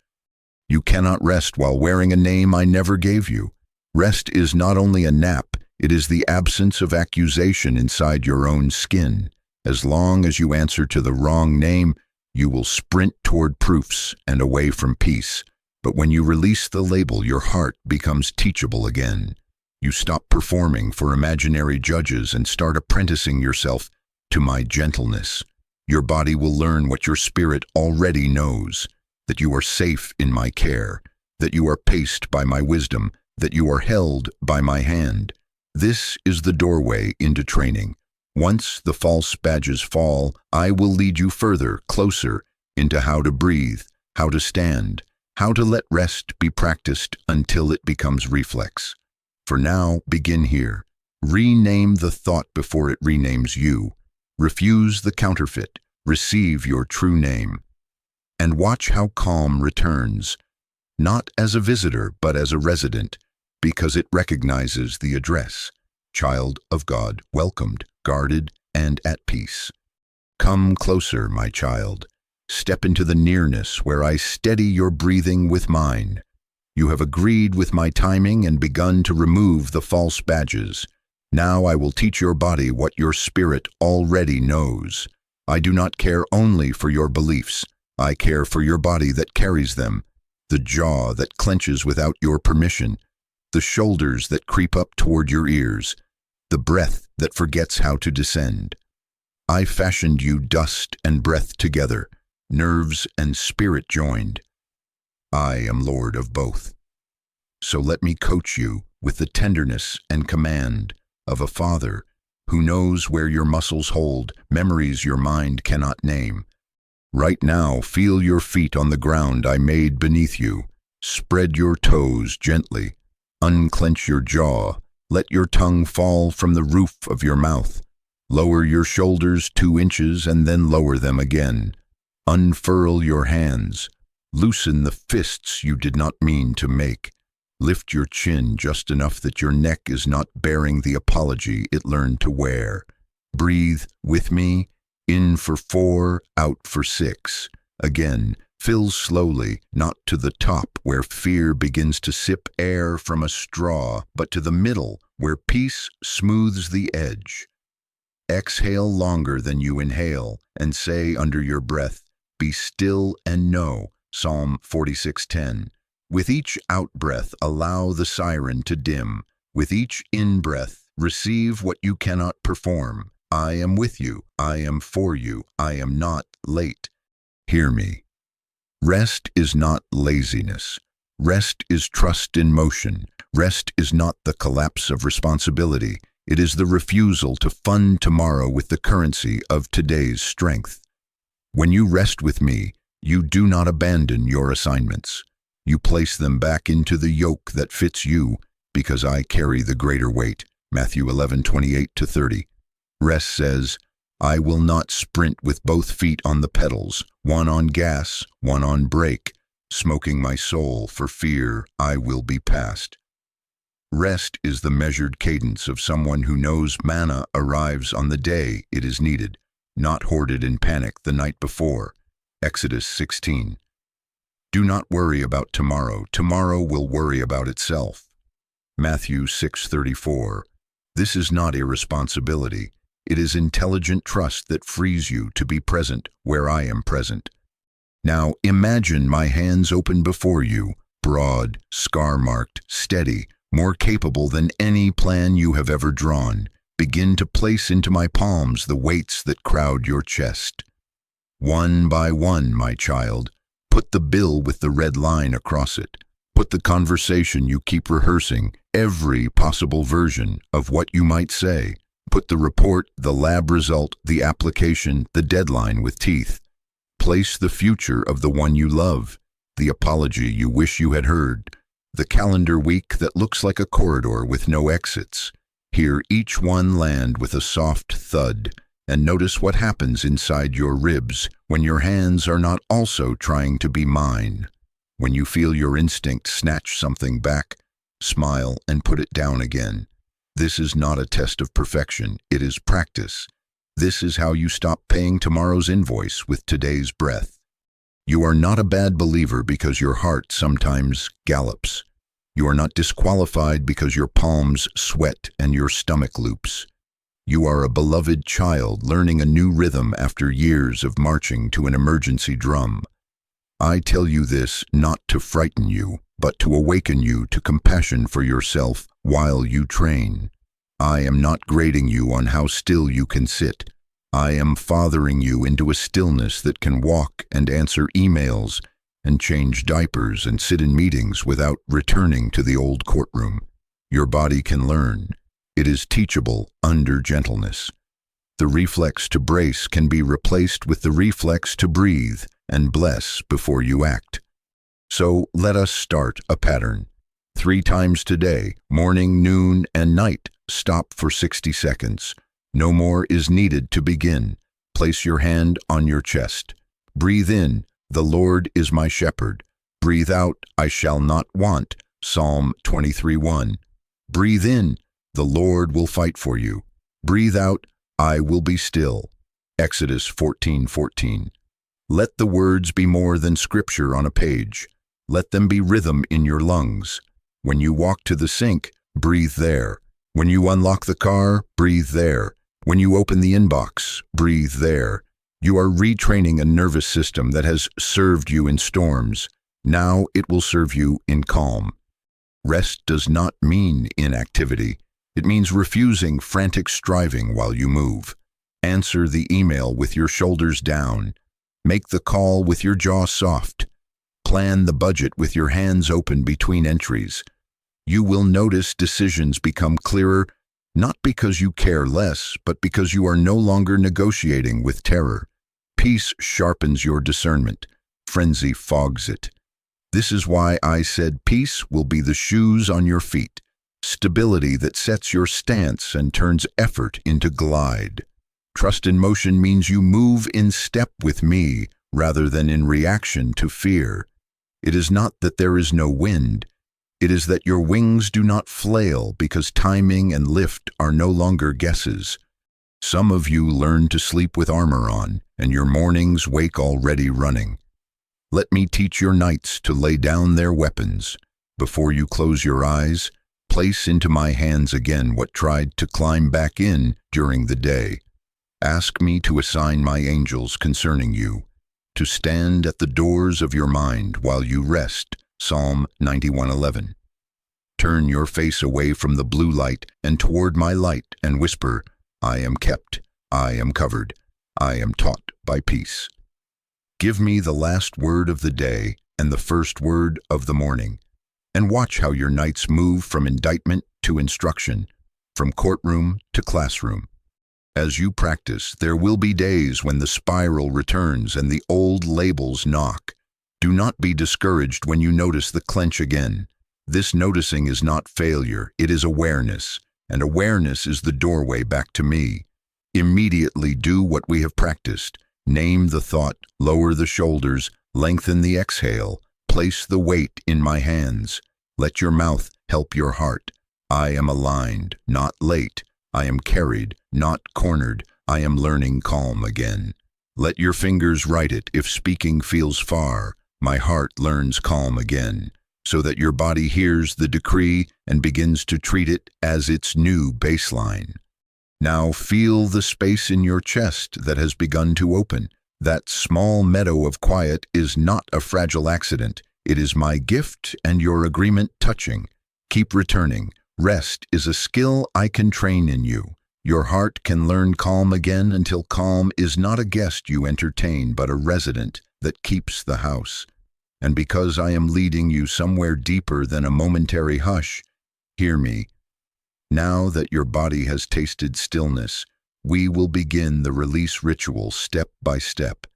You cannot rest while wearing a name I never gave you. Rest is not only a nap, it is the absence of accusation inside your own skin. As long as you answer to the wrong name, you will sprint toward proofs and away from peace. But when you release the label, your heart becomes teachable again. You stop performing for imaginary judges and start apprenticing yourself to my gentleness. Your body will learn what your spirit already knows, that you are safe in my care, that you are paced by my wisdom, that you are held by my hand. This is the doorway into training. Once the false badges fall, I will lead you further, closer, into how to breathe, how to stand, how to let rest be practiced until it becomes reflex. For now, begin here. Rename the thought before it renames you. Refuse the counterfeit. Receive your true name. And watch how calm returns. not as a visitor but as a resident, because it recognizes the address. Child of God, welcomed, guarded, and at peace. Come closer, my child. Step into the nearness where I steady your breathing with mine. You have agreed with my timing and begun to remove the false badges. Now I will teach your body what your spirit already knows. I do not care only for your beliefs. I care for your body that carries them, the jaw that clenches without your permission, the shoulders that creep up toward your ears, the breath that forgets how to descend. I fashioned you dust and breath together, nerves and spirit joined. I am Lord of both. So let me coach you with the tenderness and command of a father who knows where your muscles hold memories your mind cannot name. Right now, feel your feet on the ground I made beneath you. Spread your toes gently. Unclench your jaw. Let your tongue fall from the roof of your mouth. Lower your shoulders 2 inches and then lower them again. Unfurl your hands. Loosen the fists you did not mean to make. Lift your chin just enough that your neck is not bearing the apology it learned to wear. Breathe with me. In for 4, out for 6. Again, fill slowly, not to the top where fear begins to sip air from a straw, but to the middle where peace smooths the edge. Exhale longer than you inhale and say under your breath, "Be still and know." Psalm 46:10. With each out-breath, allow the siren to dim. With each in-breath, receive what you cannot perform. I am with you. I am for you. I am not late. Hear me. Rest is not laziness. Rest is trust in motion. Rest is not the collapse of responsibility. It is the refusal to fund tomorrow with the currency of today's strength. When you rest with me, you do not abandon your assignments. You place them back into the yoke that fits you, because I carry the greater weight. Matthew 11:28-30. Rest says, I will not sprint with both feet on the pedals, one on gas, one on brake, smoking my soul for fear I will be passed. Rest is the measured cadence of someone who knows manna arrives on the day it is needed, not hoarded in panic the night before. Exodus 16. Do not worry about tomorrow. Tomorrow will worry about itself. Matthew 6:34. This is not irresponsibility. It is intelligent trust that frees you to be present where I am present. Now imagine my hands open before you, broad, scar-marked, steady, more capable than any plan you have ever drawn. Begin to place into my palms the weights that crowd your chest. One by one, my child, put the bill with the red line across it. Put the conversation you keep rehearsing, every possible version of what you might say. Put the report, the lab result, the application, the deadline with teeth. Place the future of the one you love, the apology you wish you had heard, the calendar week that looks like a corridor with no exits. Hear each one land with a soft thud, and notice what happens inside your ribs when your hands are not also trying to be mine. When you feel your instinct snatch something back, smile and put it down again. This is not a test of perfection, it is practice. This is how you stop paying tomorrow's invoice with today's breath. You are not a bad believer because your heart sometimes gallops. You are not disqualified because your palms sweat and your stomach loops. You are a beloved child learning a new rhythm after years of marching to an emergency drum. I tell you this not to frighten you, but to awaken you to compassion for yourself while you train. I am not grading you on how still you can sit. I am fathering you into a stillness that can walk and answer emails and change diapers and sit in meetings without returning to the old courtroom. Your body can learn. It is teachable under gentleness. The reflex to brace can be replaced with the reflex to breathe and bless before you act. So let us start a pattern. 3 times today, morning, noon, and night. Stop for 60 seconds. No more is needed to begin. Place your hand on your chest. Breathe in, the Lord is my shepherd. Breathe out, I shall not want. Psalm 23:1. Breathe in, the Lord will fight for you. Breathe out, I will be still. Exodus 14:14. Let the words be more than scripture on a page. Let them be rhythm in your lungs. When you walk to the sink, breathe there. When you unlock the car, breathe there. When you open the inbox, breathe there. You are retraining a nervous system that has served you in storms. Now it will serve you in calm. Rest does not mean inactivity. It means refusing frantic striving while you move. Answer the email with your shoulders down. Make the call with your jaw soft. Plan the budget with your hands open between entries. You will notice decisions become clearer, not because you care less, but because you are no longer negotiating with terror. Peace sharpens your discernment. Frenzy fogs it. This is why I said peace will be the shoes on your feet, stability that sets your stance and turns effort into glide. Trust in motion means you move in step with me rather than in reaction to fear. It is not that there is no wind. It is that your wings do not flail because timing and lift are no longer guesses. Some of you learn to sleep with armor on, and your mornings wake already running. Let me teach your nights to lay down their weapons. Before you close your eyes, place into my hands again what tried to climb back in during the day. Ask me to assign my angels concerning you, to stand at the doors of your mind while you rest. Psalm 91:11. Turn your face away from the blue light and toward my light and whisper, I am kept, I am covered, I am taught by peace. Give me the last word of the day and the first word of the morning, and watch how your nights move from indictment to instruction, from courtroom to classroom. As you practice, there will be days when the spiral returns and the old labels knock. Do not be discouraged when you notice the clench again. This noticing is not failure, it is awareness, and awareness is the doorway back to me. Immediately do what we have practiced. Name the thought, lower the shoulders, lengthen the exhale, place the weight in my hands. Let your mouth help your heart. I am aligned, not late. I am carried, not cornered. I am learning calm again. Let your fingers write it if speaking feels far. My heart learns calm again, so that your body hears the decree and begins to treat it as its new baseline. Now feel the space in your chest that has begun to open. That small meadow of quiet is not a fragile accident. It is my gift and your agreement touching. Keep returning. Rest is a skill I can train in you. Your heart can learn calm again until calm is not a guest you entertain, but a resident that keeps the house. And because I am leading you somewhere deeper than a momentary hush, hear me. Now that your body has tasted stillness, we will begin the release ritual step by step.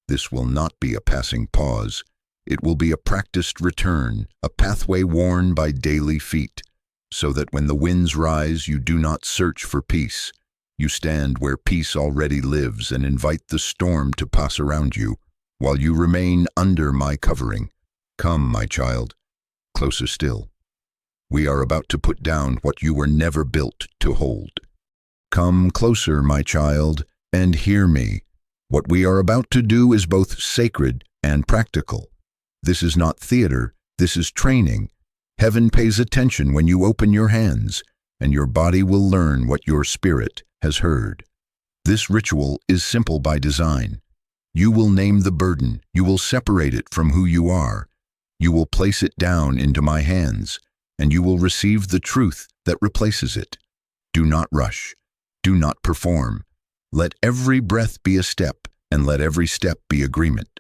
This will not be a passing pause. It will be a practiced return, a pathway worn by daily feet, so that when the winds rise, you do not search for peace. You stand where peace already lives and invite the storm to pass around you, while you remain under my covering. Come, my child, closer still. We are about to put down what you were never built to hold. Come closer, my child, and hear me. What we are about to do is both sacred and practical. This is not theater, this is training. Heaven pays attention when you open your hands, and your body will learn what your spirit has heard. This ritual is simple by design. You will name the burden, you will separate it from who you are. You will place it down into my hands, and you will receive the truth that replaces it. Do not rush. Do not perform. Let every breath be a step, and let every step be agreement.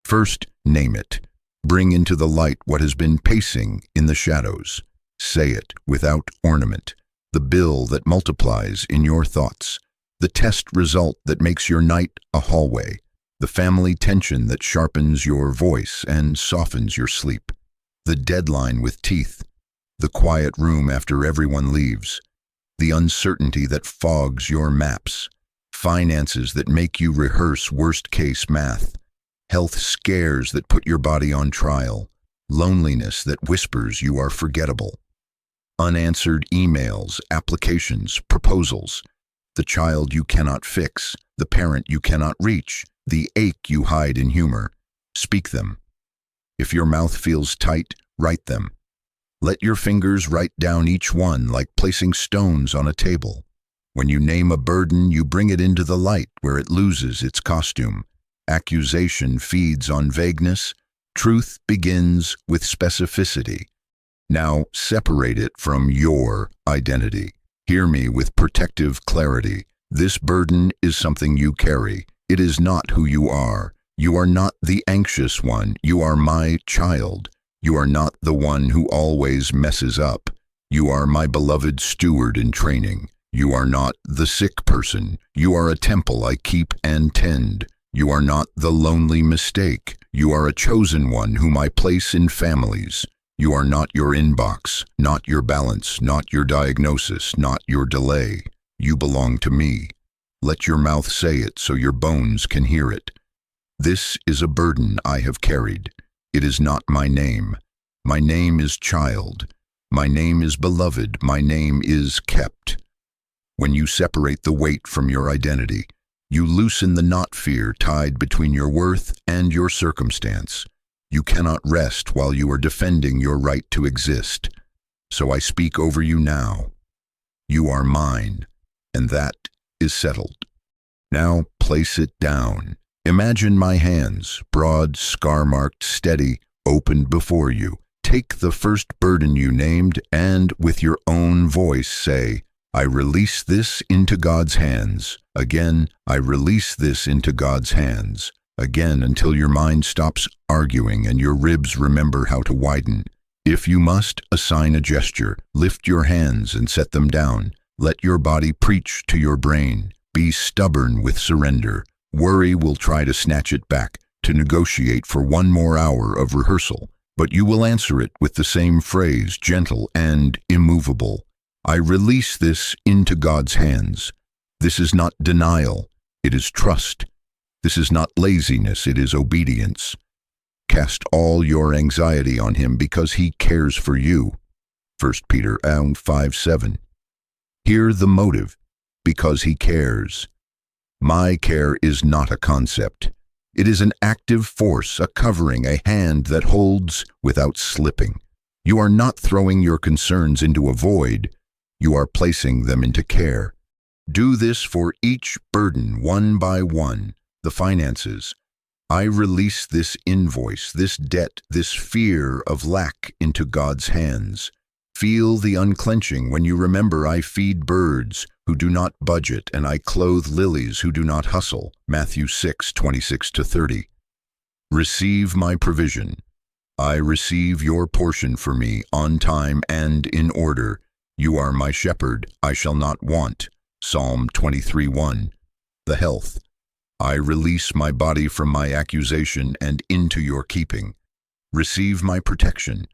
First, name it. Bring into the light what has been pacing in the shadows. Say it without ornament. The bill that multiplies in your thoughts. The test result that makes your night a hallway. The family tension that sharpens your voice and softens your sleep. The deadline with teeth. The quiet room after everyone leaves. The uncertainty that fogs your maps. Finances that make you rehearse worst-case math. Health scares that put your body on trial. loneliness that whispers you are forgettable, unanswered emails, applications, proposals, the child you cannot fix, the parent you cannot reach, the ache you hide in humor. Speak them. If your mouth feels tight, write them. Let your fingers write down each one like placing stones on a table. When you name a burden, you bring it into the light where it loses its costume. Accusation feeds on vagueness. Truth begins with specificity. Now separate it from your identity. Hear me with protective clarity. This burden is something you carry. It is not who you are. You are not the anxious one. You are my child. You are not the one who always messes up. You are my beloved steward in training. You are not the sick person. You are a temple I keep and tend. You are not the lonely mistake. You are a chosen one whom I place in families. You are not your inbox, not your balance, not your diagnosis, not your delay. You belong to me. Let your mouth say it so your bones can hear it. This is a burden I have carried. It is not my name. My name is child. My name is beloved. My name is kept. When you separate the weight from your identity, you loosen the knot fear tied between your worth and your circumstance. You cannot rest while you are defending your right to exist. So I speak over you now. You are mine, and that is settled. Now place it down. Imagine my hands, broad, scar-marked, steady, opened before you. Take the first burden you named and, with your own voice, say, I release this into God's hands. Again, I release this into God's hands. Again, until your mind stops arguing and your ribs remember how to widen. If you must, assign a gesture. Lift your hands and set them down. Let your body preach to your brain. Be stubborn with surrender. Worry will try to snatch it back, to negotiate for one more hour of rehearsal. But you will answer it with the same phrase, gentle and immovable. I release this into God's hands. This is not denial, it is trust. This is not laziness, it is obedience. Cast all your anxiety on him because he cares for you. 1 Peter 5:7. Hear the motive, because he cares. My care is not a concept. It is an active force, a covering, a hand that holds without slipping. You are not throwing your concerns into a void. You are placing them into care. Do this for each burden, one by one. The finances. I release this invoice, this debt, this fear of lack into God's hands. Feel the unclenching when you remember I feed birds who do not budget and I clothe lilies who do not hustle. Matthew 6:26-30. Receive my provision. I receive your portion for me on time and in order. You are my shepherd, I shall not want. Psalm 23:1. The health. I release my body from my accusation and into your keeping. Receive my protection.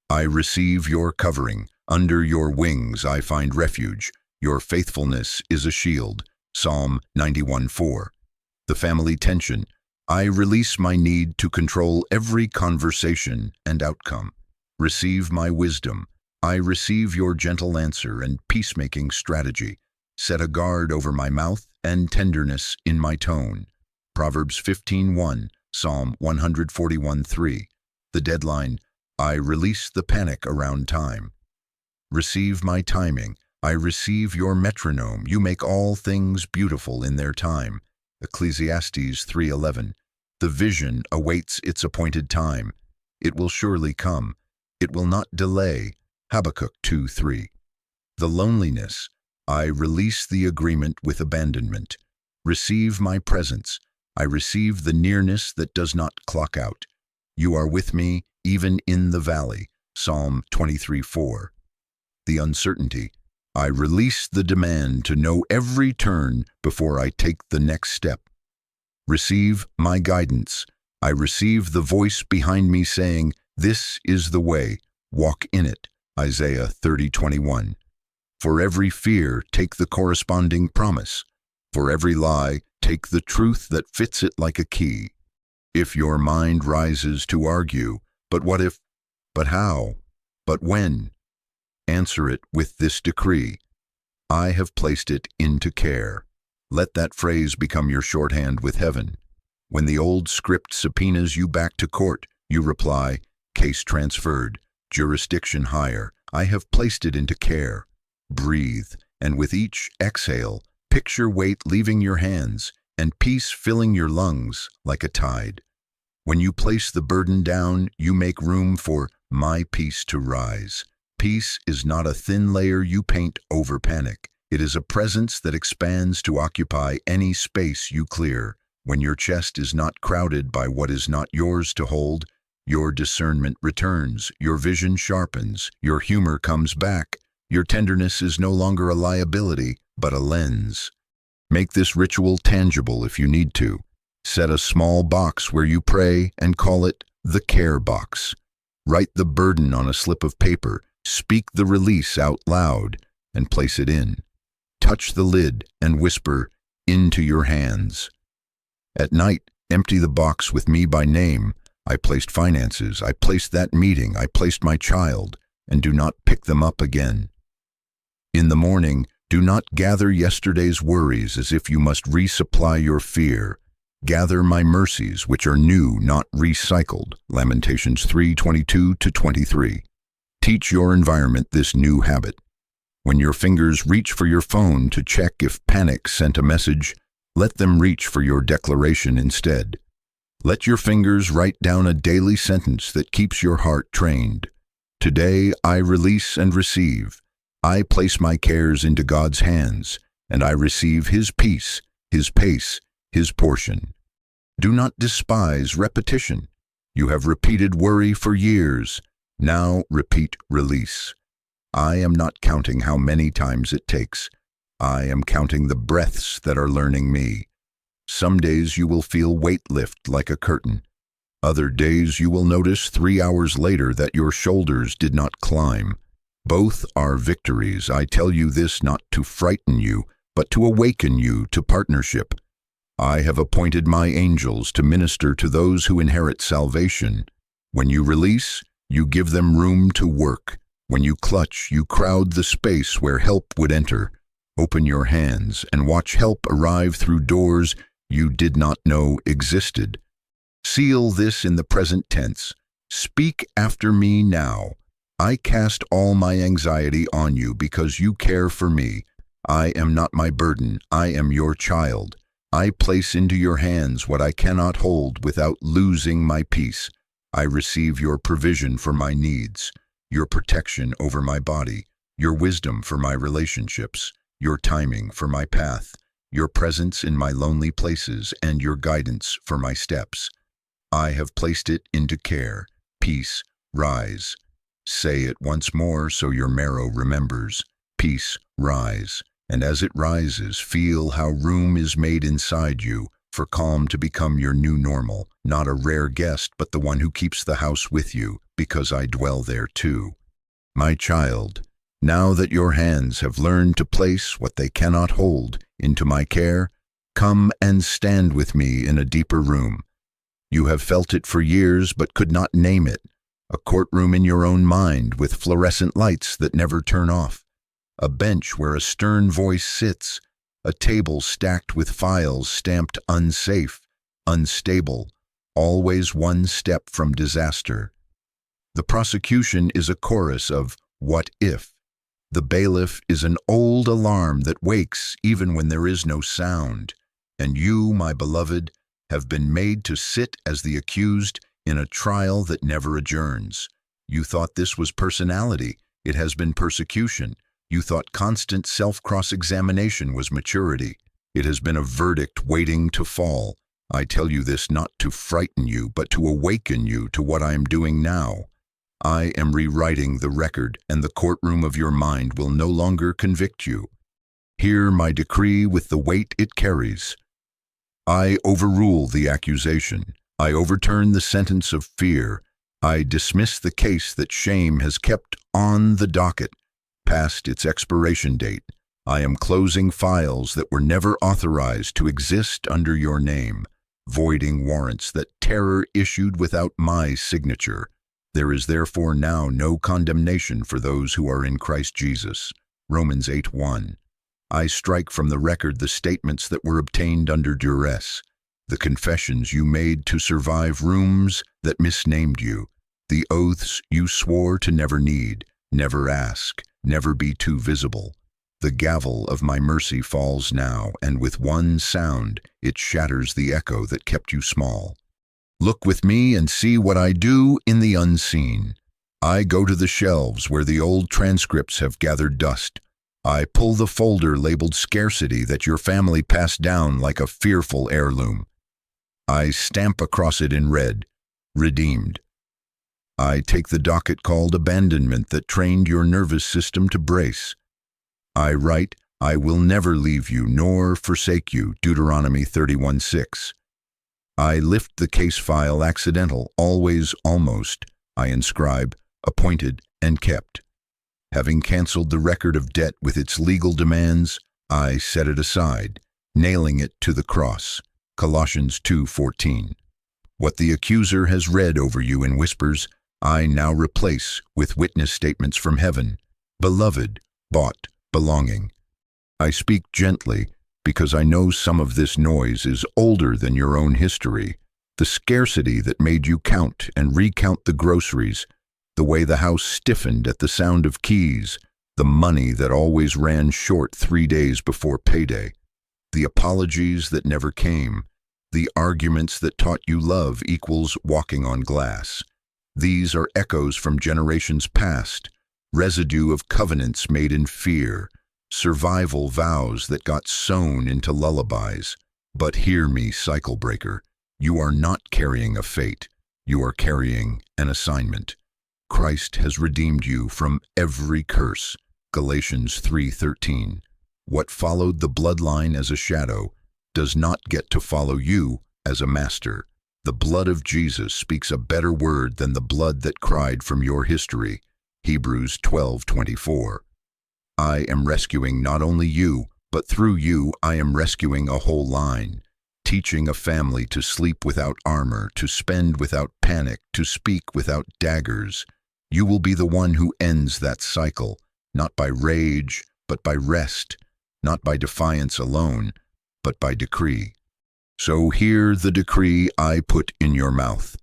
I receive your covering. Under your wings I find refuge. Your faithfulness is a shield. Psalm 91:4. The family tension. I release my need to control every conversation and outcome. Receive my wisdom. I receive your gentle answer and peacemaking strategy. Set a guard over my mouth and tenderness in my tone. Proverbs 15:1, Psalm 141:3. The deadline. I release the panic around time. Receive my timing. I receive your metronome. You make all things beautiful in their time. Ecclesiastes 3:11. The vision awaits its appointed time. It will surely come. It will not delay. Habakkuk 2:3. The loneliness. I release the agreement with abandonment. Receive my presence. I receive the nearness that does not clock out. You are with me even in the valley. Psalm 23:4. The uncertainty. I release the demand to know every turn before I take the next step. Receive my guidance. I receive the voice behind me saying, this is the way, walk in it. Isaiah 30:21. For every fear, take the corresponding promise. For every lie, take the truth that fits it like a key. If your mind rises to argue, but what if, But how? But when? Answer it with this decree. I have placed it into care. Let that phrase become your shorthand with heaven. When the old script subpoenas you back to court, you reply, case transferred, jurisdiction higher. I have placed it into care. Breathe, and with each exhale, picture weight leaving your hands and peace filling your lungs like a tide. When you place the burden down, you make room for my peace to rise. Peace is not a thin layer you paint over panic. It is a presence that expands to occupy any space you clear. When your chest is not crowded by what is not yours to hold, your discernment returns, your vision sharpens, your humor comes back. Your tenderness is no longer a liability, but a lens. Make this ritual tangible if you need to. Set a small box where you pray and call it the care box. Write the burden on a slip of paper, speak the release out loud, and place it in. Touch the lid and whisper, into your hands. At night, empty the box with me by name. I placed finances, I placed that meeting, I placed my child, and do not pick them up again. In the morning, do not gather yesterday's worries as if you must resupply your fear. Gather my mercies, which are new, not recycled. Lamentations 3:22-23. Teach your environment this new habit. When your fingers reach for your phone to check if panic sent a message, let them reach for your declaration instead. Let your fingers write down a daily sentence that keeps your heart trained. Today I release and receive. I place my cares into God's hands, and I receive His peace, His pace, His portion. Do not despise repetition. You have repeated worry for years. Now repeat release. I am not counting how many times it takes. I am counting the breaths that are learning me. Some days you will feel weight lift like a curtain. Other days you will notice 3 hours later that your shoulders did not climb. Both are victories. I tell you this not to frighten you, but to awaken you to partnership. I have appointed my angels to minister to those who inherit salvation. When you release, you give them room to work. When you clutch, you crowd the space where help would enter. Open your hands and watch help arrive through doors you did not know existed. Seal this in the present tense. Speak after me now. I cast all my anxiety on you because you care for me. I am not my burden. I am your child. I place into your hands what I cannot hold without losing my peace. I receive your provision for my needs, your protection over my body, your wisdom for my relationships, your timing for my path, your presence in my lonely places, and your guidance for my steps. I have placed it into care. Peace, rise. Say it once more so your marrow remembers. Peace, rise. And as it rises, feel how room is made inside you for calm to become your new normal, not a rare guest, but the one who keeps the house with you, because I dwell there too. My child, now that your hands have learned to place what they cannot hold into my care, come and stand with me in a deeper room. You have felt it for years but could not name it. A courtroom in your own mind with fluorescent lights that never turn off. A bench where a stern voice sits. A table stacked with files stamped unsafe, unstable, always one step from disaster. The prosecution is a chorus of what if. The bailiff is an old alarm that wakes even when there is no sound. And you, my beloved, have been made to sit as the accused in a trial that never adjourns. You thought this was personality. It has been persecution. You thought constant self-cross-examination was maturity. It has been a verdict waiting to fall. I tell you this not to frighten you, but to awaken you to what I am doing now. I am rewriting the record, and the courtroom of your mind will no longer convict you. Hear my decree with the weight it carries. I overrule the accusation. I overturn the sentence of fear. I dismiss the case that shame has kept on the docket, past its expiration date. I am closing files that were never authorized to exist under your name, voiding warrants that terror issued without my signature. There is therefore now no condemnation for those who are in Christ Jesus. Romans 8:1. I strike from the record the statements that were obtained under duress, the confessions you made to survive rooms that misnamed you, the oaths you swore to never need, never ask, never be too visible. The gavel of my mercy falls now, and with one sound it shatters the echo that kept you small. Look with me and see what I do in the unseen. I go to the shelves where the old transcripts have gathered dust. I pull the folder labeled scarcity that your family passed down like a fearful heirloom. I stamp across it in red, redeemed. I take the docket called abandonment that trained your nervous system to brace. I write, I will never leave you nor forsake you, Deuteronomy 31:6. I lift the case file accidental, always almost. I inscribe, appointed and kept. Having canceled the record of debt with its legal demands, I set it aside, nailing it to the cross. Colossians 2:14. What the accuser has read over you in whispers, I now replace with witness statements from heaven. Beloved, bought, belonging. I speak gently because I know some of this noise is older than your own history. The scarcity that made you count and recount the groceries, the way the house stiffened at the sound of keys, the money that always ran short 3 days before payday, the apologies that never came, the arguments that taught you love equals walking on glass. These are echoes from generations past, residue of covenants made in fear, survival vows that got sewn into lullabies. But hear me, cycle breaker, you are not carrying a fate, you are carrying an assignment. Christ has redeemed you from every curse. Galatians 3:13. What followed the bloodline as a shadow does not get to follow you as a master. The blood of Jesus speaks a better word than the blood that cried from your history. Hebrews 12:24. I am rescuing not only you, but through you I am rescuing a whole line, teaching a family to sleep without armor, to spend without panic, to speak without daggers. You will be the one who ends that cycle, not by rage, but by rest, not by defiance alone, but by decree. So hear the decree I put in your mouth.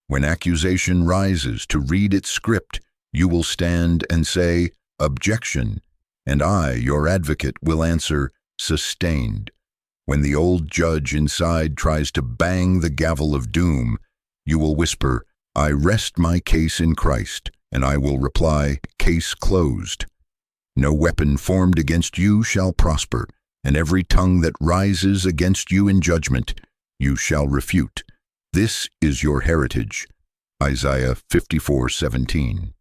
When accusation rises to read its script, you will stand and say, objection, and I, your advocate, will answer, sustained. When the old judge inside tries to bang the gavel of doom, you will whisper, I rest my case in Christ, and I will reply, case closed. No weapon formed against you shall prosper, and every tongue that rises against you in judgment, you shall refute. This is your heritage. Isaiah 54:17.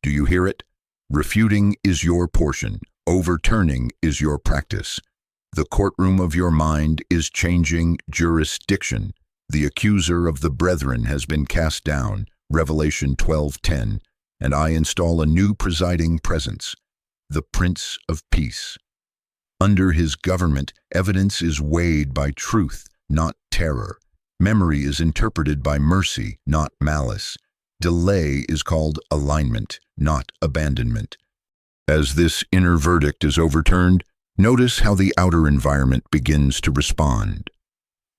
Do you hear it? Refuting is your portion. Overturning is your practice. The courtroom of your mind is changing jurisdiction. The accuser of the brethren has been cast down, Revelation 12:10, and I install a new presiding presence, the Prince of Peace. Under his government, evidence is weighed by truth, not terror. Memory is interpreted by mercy, not malice. Delay is called alignment, not abandonment. As this inner verdict is overturned, notice how the outer environment begins to respond.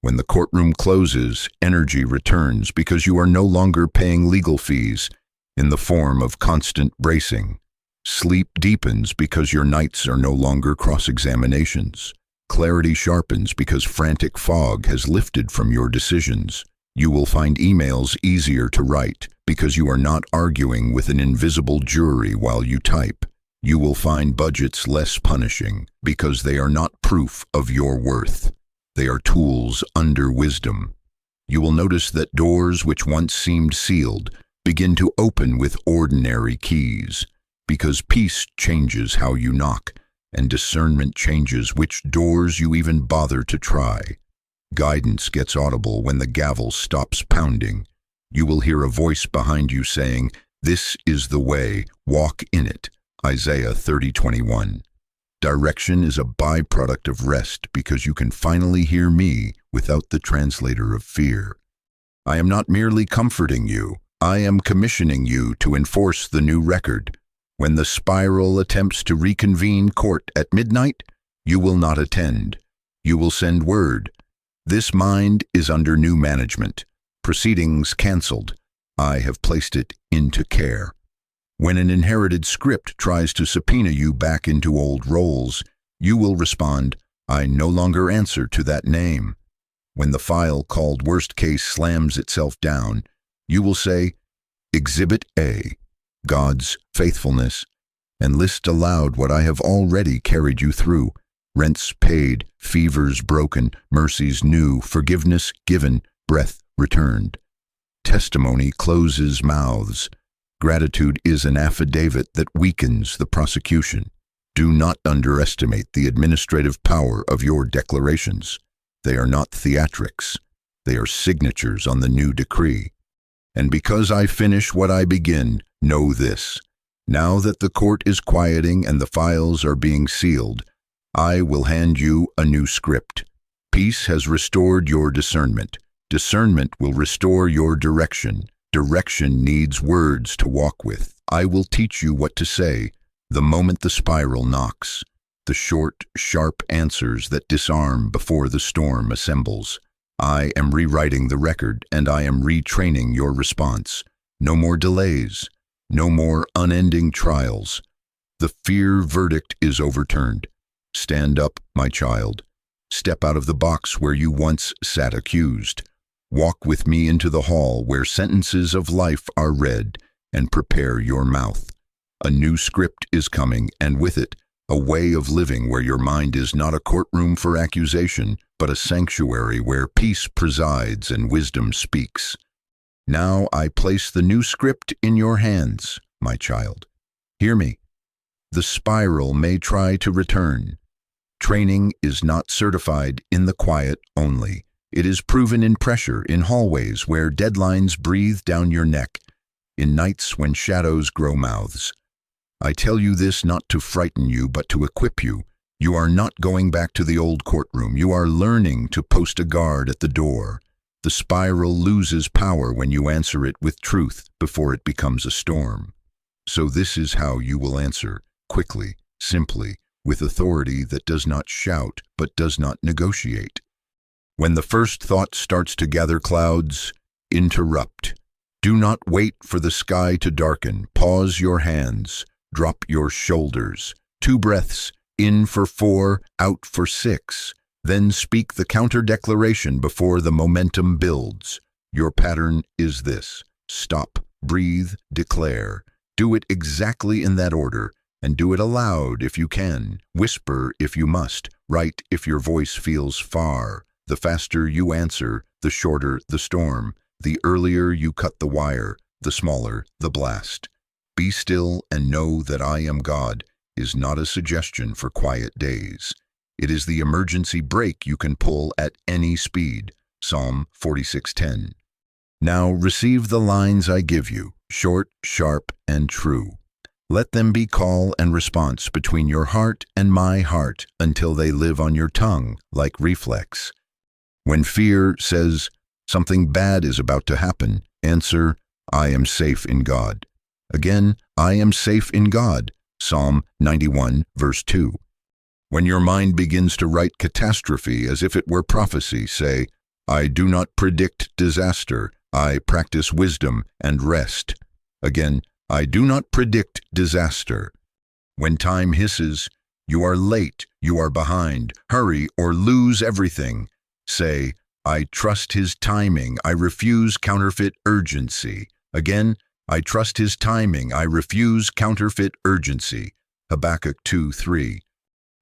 When the courtroom closes, energy returns because you are no longer paying legal fees in the form of constant bracing. Sleep deepens because your nights are no longer cross-examinations. Clarity sharpens because frantic fog has lifted from your decisions. You will find emails easier to write because you are not arguing with an invisible jury while you type. You will find budgets less punishing because they are not proof of your worth. They are tools under wisdom. You will notice that doors which once seemed sealed begin to open with ordinary keys, because peace changes how you knock, and discernment changes which doors you even bother to try. Guidance gets audible when the gavel stops pounding. You will hear a voice behind you saying, "This is the way, walk in it." Isaiah 30:21. Direction is a byproduct of rest because you can finally hear me without the translator of fear. I am not merely comforting you, I am commissioning you to enforce the new record. When the spiral attempts to reconvene court at midnight, you will not attend. You will send word. This mind is under new management. Proceedings cancelled. I have placed it into care. When an inherited script tries to subpoena you back into old roles, you will respond, I no longer answer to that name. When the file called worst case slams itself down, you will say, Exhibit A, God's faithfulness, and list aloud what I have already carried you through. Rents paid, fevers broken, mercies new, forgiveness given, breath returned. Testimony closes mouths. Gratitude is an affidavit that weakens the prosecution. Do not underestimate the administrative power of your declarations. They are not theatrics. They are signatures on the new decree. And because I finish what I begin, know this. Now that the court is quieting and the files are being sealed, I will hand you a new script. Peace has restored your discernment. Discernment will restore your direction. Direction needs words to walk with. I will teach you what to say the moment the spiral knocks. The short, sharp answers that disarm before the storm assembles. I am rewriting the record, and I am retraining your response. No more delays. No more unending trials. The fear verdict is overturned. Stand up, my child. Step out of the box where you once sat accused. Walk with me into the hall where sentences of life are read, and prepare your mouth. A new script is coming, and with it, a way of living where your mind is not a courtroom for accusation, but a sanctuary where peace presides and wisdom speaks. Now I place the new script in your hands, my child. Hear me. The spiral may try to return. Training is not certified in the quiet only. It is proven in pressure, in hallways where deadlines breathe down your neck, in nights when shadows grow mouths. I tell you this not to frighten you, but to equip you. You are not going back to the old courtroom. You are learning to post a guard at the door. The spiral loses power when you answer it with truth before it becomes a storm. So this is how you will answer, quickly, simply, with authority that does not shout but does not negotiate. When the first thought starts to gather clouds, interrupt. Do not wait for the sky to darken. Pause your hands. Drop your shoulders. 2 breaths, in for 4, out for 6. Then speak the counter-declaration before the momentum builds. Your pattern is this. Stop, breathe, declare. Do it exactly in that order, and do it aloud if you can. Whisper if you must. Write if your voice feels far. The faster you answer, the shorter the storm. The earlier you cut the wire, the smaller the blast. Be still and know that I am God is not a suggestion for quiet days. It is the emergency brake you can pull at any speed. Psalm 46:10. Now receive the lines I give you, short, sharp, and true. Let them be call and response between your heart and my heart until they live on your tongue like reflex. When fear says something bad is about to happen, answer, I am safe in God. Again, I am safe in God. Psalm 91, verse 2. When your mind begins to write catastrophe as if it were prophecy, say, I do not predict disaster. I practice wisdom and rest. Again, I do not predict disaster. When time hisses, you are late, you are behind, hurry or lose everything. Say, I trust his timing, I refuse counterfeit urgency. Again, I trust his timing, I refuse counterfeit urgency. Habakkuk 2:3.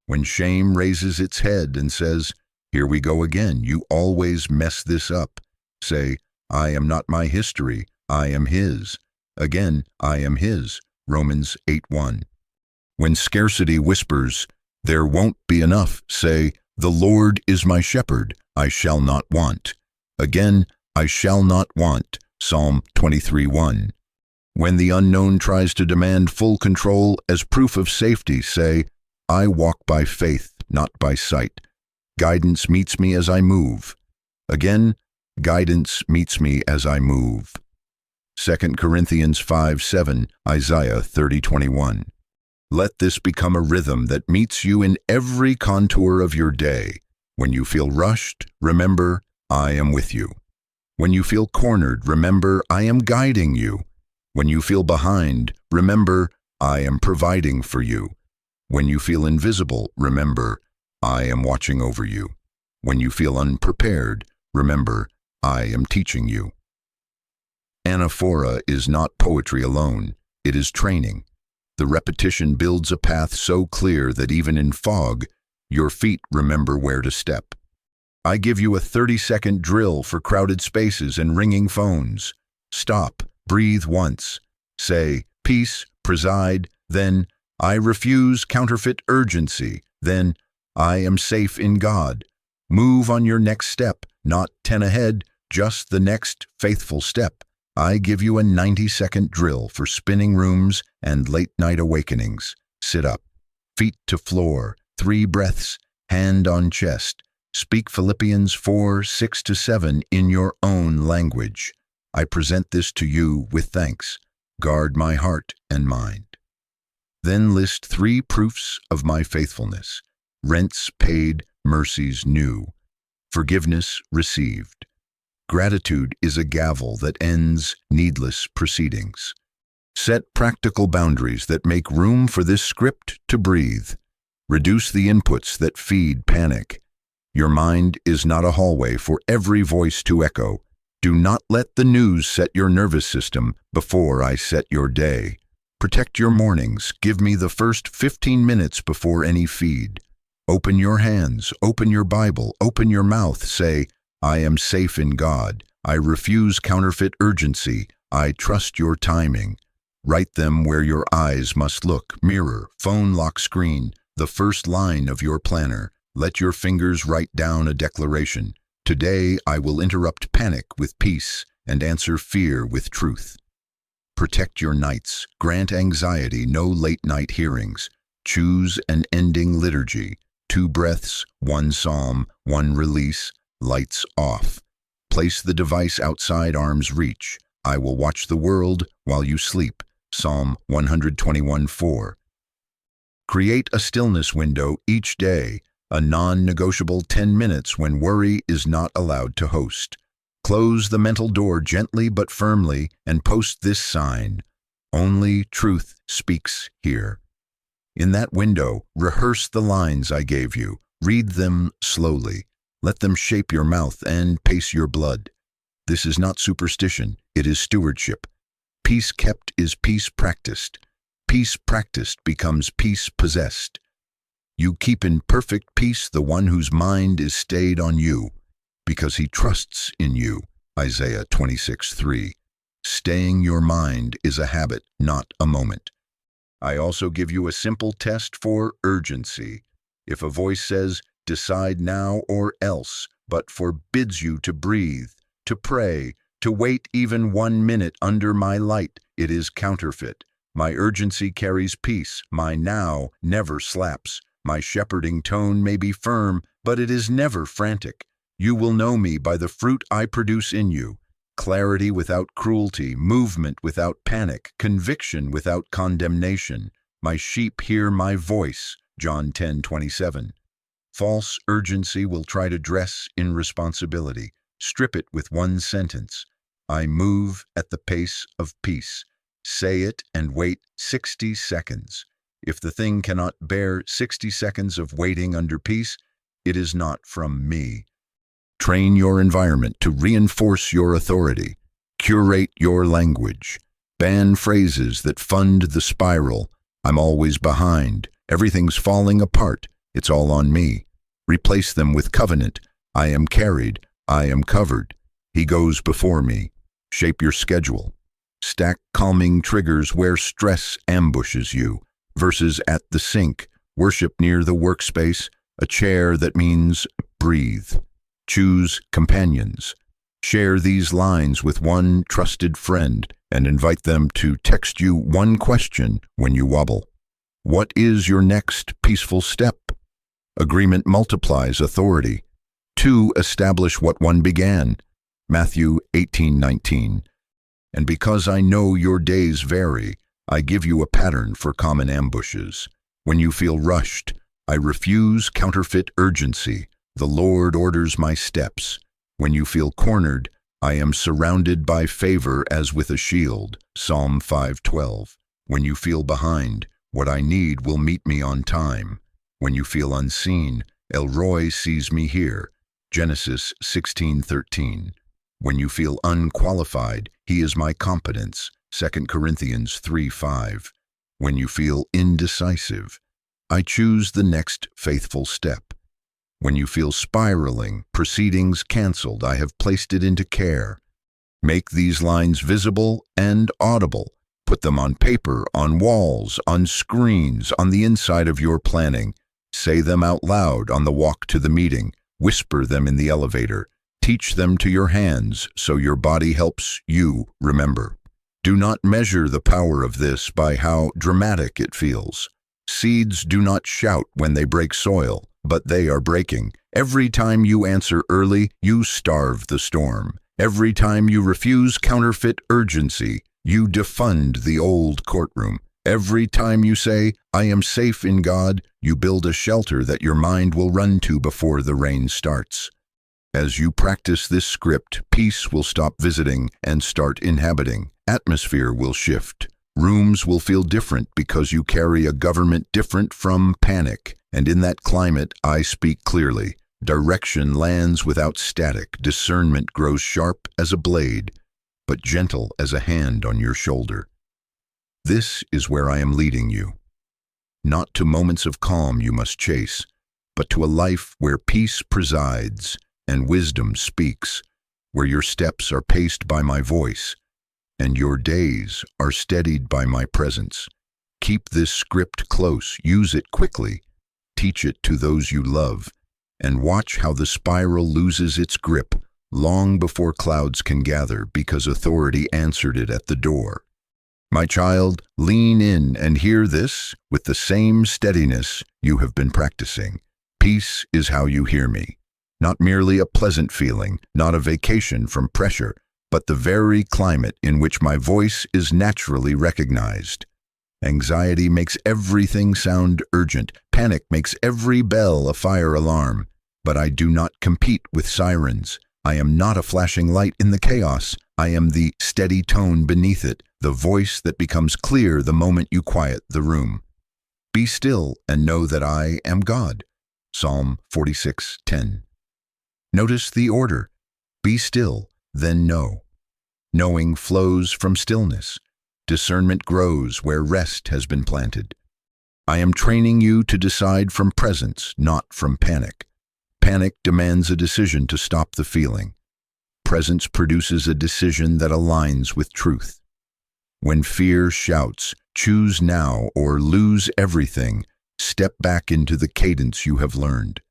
When shame raises its head and says, here we go again, you always mess this up. Say, I am not my history, I am his. Again, I am his. Romans 8:1. When scarcity whispers, there won't be enough, say, the Lord is my shepherd, I shall not want. Again, I shall not want. Psalm 23:1. When the unknown tries to demand full control as proof of safety, say, I walk by faith, not by sight. Guidance meets me as I move. Again, guidance meets me as I move. 2 Corinthians 5:7, Isaiah 30:21. Let this become a rhythm that meets you in every contour of your day. When you feel rushed, remember, I am with you. When you feel cornered, remember, I am guiding you. When you feel behind, remember, I am providing for you. When you feel invisible, remember, I am watching over you. When you feel unprepared, remember, I am teaching you. Anaphora is not poetry alone, it is training. The repetition builds a path so clear that even in fog, your feet remember where to step. I give you a 30-second drill for crowded spaces and ringing phones. Stop, breathe once. Say, peace, preside, then, I refuse counterfeit urgency, then, I am safe in God. Move on your next step, not 10 ahead, just the next faithful step. I give you a 90-second drill for spinning rooms and late-night awakenings. Sit up, feet to floor, 3 breaths, hand on chest. Speak Philippians 4:6-7 in your own language. I present this to you with thanks. Guard my heart and mind. Then list 3 proofs of my faithfulness. Rents paid, mercies new. Forgiveness received. Gratitude is a gavel that ends needless proceedings. Set practical boundaries that make room for this script to breathe. Reduce the inputs that feed panic. Your mind is not a hallway for every voice to echo. Do not let the news set your nervous system before I set your day. Protect your mornings. Give me the first 15 minutes before any feed. Open your hands, open your Bible, open your mouth. Say, I am safe in God. I refuse counterfeit urgency. I trust your timing. Write them where your eyes must look. Mirror, phone lock screen, the first line of your planner. Let your fingers write down a declaration. Today I will interrupt panic with peace and answer fear with truth. Protect your nights. Grant anxiety no late-night hearings. Choose an ending liturgy. 2 breaths, 1 psalm, 1 release. Lights off. Place the device outside arm's reach. I will watch the world while you sleep. Psalm 121:4. Create a stillness window each day, a non-negotiable 10 minutes when worry is not allowed to host. Close the mental door gently but firmly and post this sign: only truth speaks here. In that window, rehearse the lines I gave you. Read them slowly. Let them shape your mouth and pace your blood. This is not superstition, it is stewardship. Peace kept is peace practiced. Peace practiced becomes peace possessed. You keep in perfect peace the one whose mind is stayed on you, because he trusts in you. Isaiah 26:3. Staying your mind is a habit, not a moment. I also give you a simple test for urgency. If a voice says, decide now or else, but forbids you to breathe, to pray, to wait even 1 minute under my light, it is counterfeit. My urgency carries peace. My now never slaps. My shepherding tone may be firm, but it is never frantic. You will know me by the fruit I produce in you. Clarity without cruelty, movement without panic, conviction without condemnation. My sheep hear my voice. John 10:27. False urgency will try to dress in responsibility. Strip it with 1 sentence. I move at the pace of peace. Say it and wait 60 seconds. If the thing cannot bear 60 seconds of waiting under peace, it is not from me. Train your environment to reinforce your authority. Curate your language. Ban phrases that fund the spiral. I'm always behind. Everything's falling apart. It's all on me. Replace them with covenant. I am carried. I am covered. He goes before me. Shape your schedule. Stack calming triggers where stress ambushes you. Verses at the sink. Worship near the workspace. A chair that means breathe. Choose companions. Share these lines with 1 trusted friend and invite them to text you 1 question when you wobble. What is your next peaceful step? Agreement multiplies authority. 2, establish what 1 began. Matthew 18:19. And because I know your days vary, I give you a pattern for common ambushes. When you feel rushed, I refuse counterfeit urgency. The Lord orders my steps. When you feel cornered, I am surrounded by favor as with a shield. Psalm 5:12. When you feel behind, what I need will meet me on time. When you feel unseen, El Roi sees me here. Genesis 16:13. When you feel unqualified, He is my competence. 2 Corinthians 3:5. When you feel indecisive, I choose the next faithful step. When you feel spiraling, proceedings canceled, I have placed it into care. Make these lines visible and audible. Put them on paper, on walls, on screens, on the inside of your planning. Say them out loud on the walk to the meeting. Whisper them in the elevator. Teach them to your hands so your body helps you remember. Do not measure the power of this by how dramatic it feels. Seeds do not shout when they break soil, but they are breaking. Every time you answer early, you starve the storm. Every time you refuse counterfeit urgency, you defund the old courtroom. Every time you say, I am safe in God, you build a shelter that your mind will run to before the rain starts. As you practice this script, peace will stop visiting and start inhabiting. Atmosphere will shift. Rooms will feel different because you carry a government different from panic. And in that climate, I speak clearly. Direction lands without static. Discernment grows sharp as a blade, but gentle as a hand on your shoulder. This is where I am leading you. Not to moments of calm you must chase, but to a life where peace presides and wisdom speaks, where your steps are paced by my voice, and your days are steadied by my presence. Keep this script close, use it quickly, teach it to those you love, and watch how the spiral loses its grip long before clouds can gather because authority answered it at the door. My child, lean in and hear this with the same steadiness you have been practicing. Peace is how you hear me. Not merely a pleasant feeling, not a vacation from pressure, but the very climate in which my voice is naturally recognized. Anxiety makes everything sound urgent. Panic makes every bell a fire alarm. But I do not compete with sirens. I am not a flashing light in the chaos. I am the steady tone beneath it, the voice that becomes clear the moment you quiet the room. Be still and know that I am God. Psalm 46:10. Notice the order. Be still, then know. Knowing flows from stillness. Discernment grows where rest has been planted. I am training you to decide from presence, not from panic. Panic demands a decision to stop the feeling. Presence produces a decision that aligns with truth. When fear shouts, choose now or lose everything, step back into the cadence you have learned.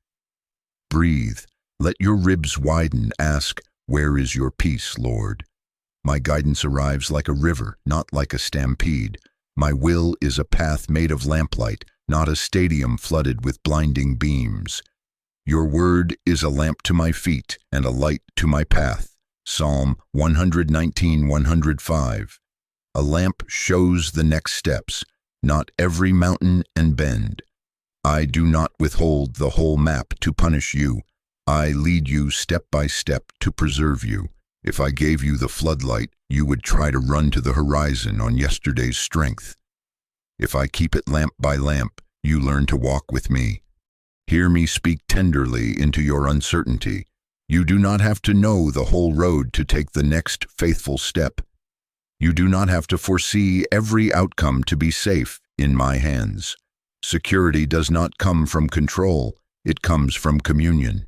Breathe. Let your ribs widen. Ask, where is your peace, Lord? My guidance arrives like a river, not like a stampede. My will is a path made of lamplight, not a stadium flooded with blinding beams. Your word is a lamp to my feet and a light to my path. Psalm 119:105. A lamp shows the next steps, not every mountain and bend. I do not withhold the whole map to punish you. I lead you step by step to preserve you. If I gave you the floodlight, you would try to run to the horizon on yesterday's strength. If I keep it lamp by lamp, you learn to walk with me. Hear me speak tenderly into your uncertainty. You do not have to know the whole road to take the next faithful step. You do not have to foresee every outcome to be safe in my hands. Security does not come from control, it comes from communion.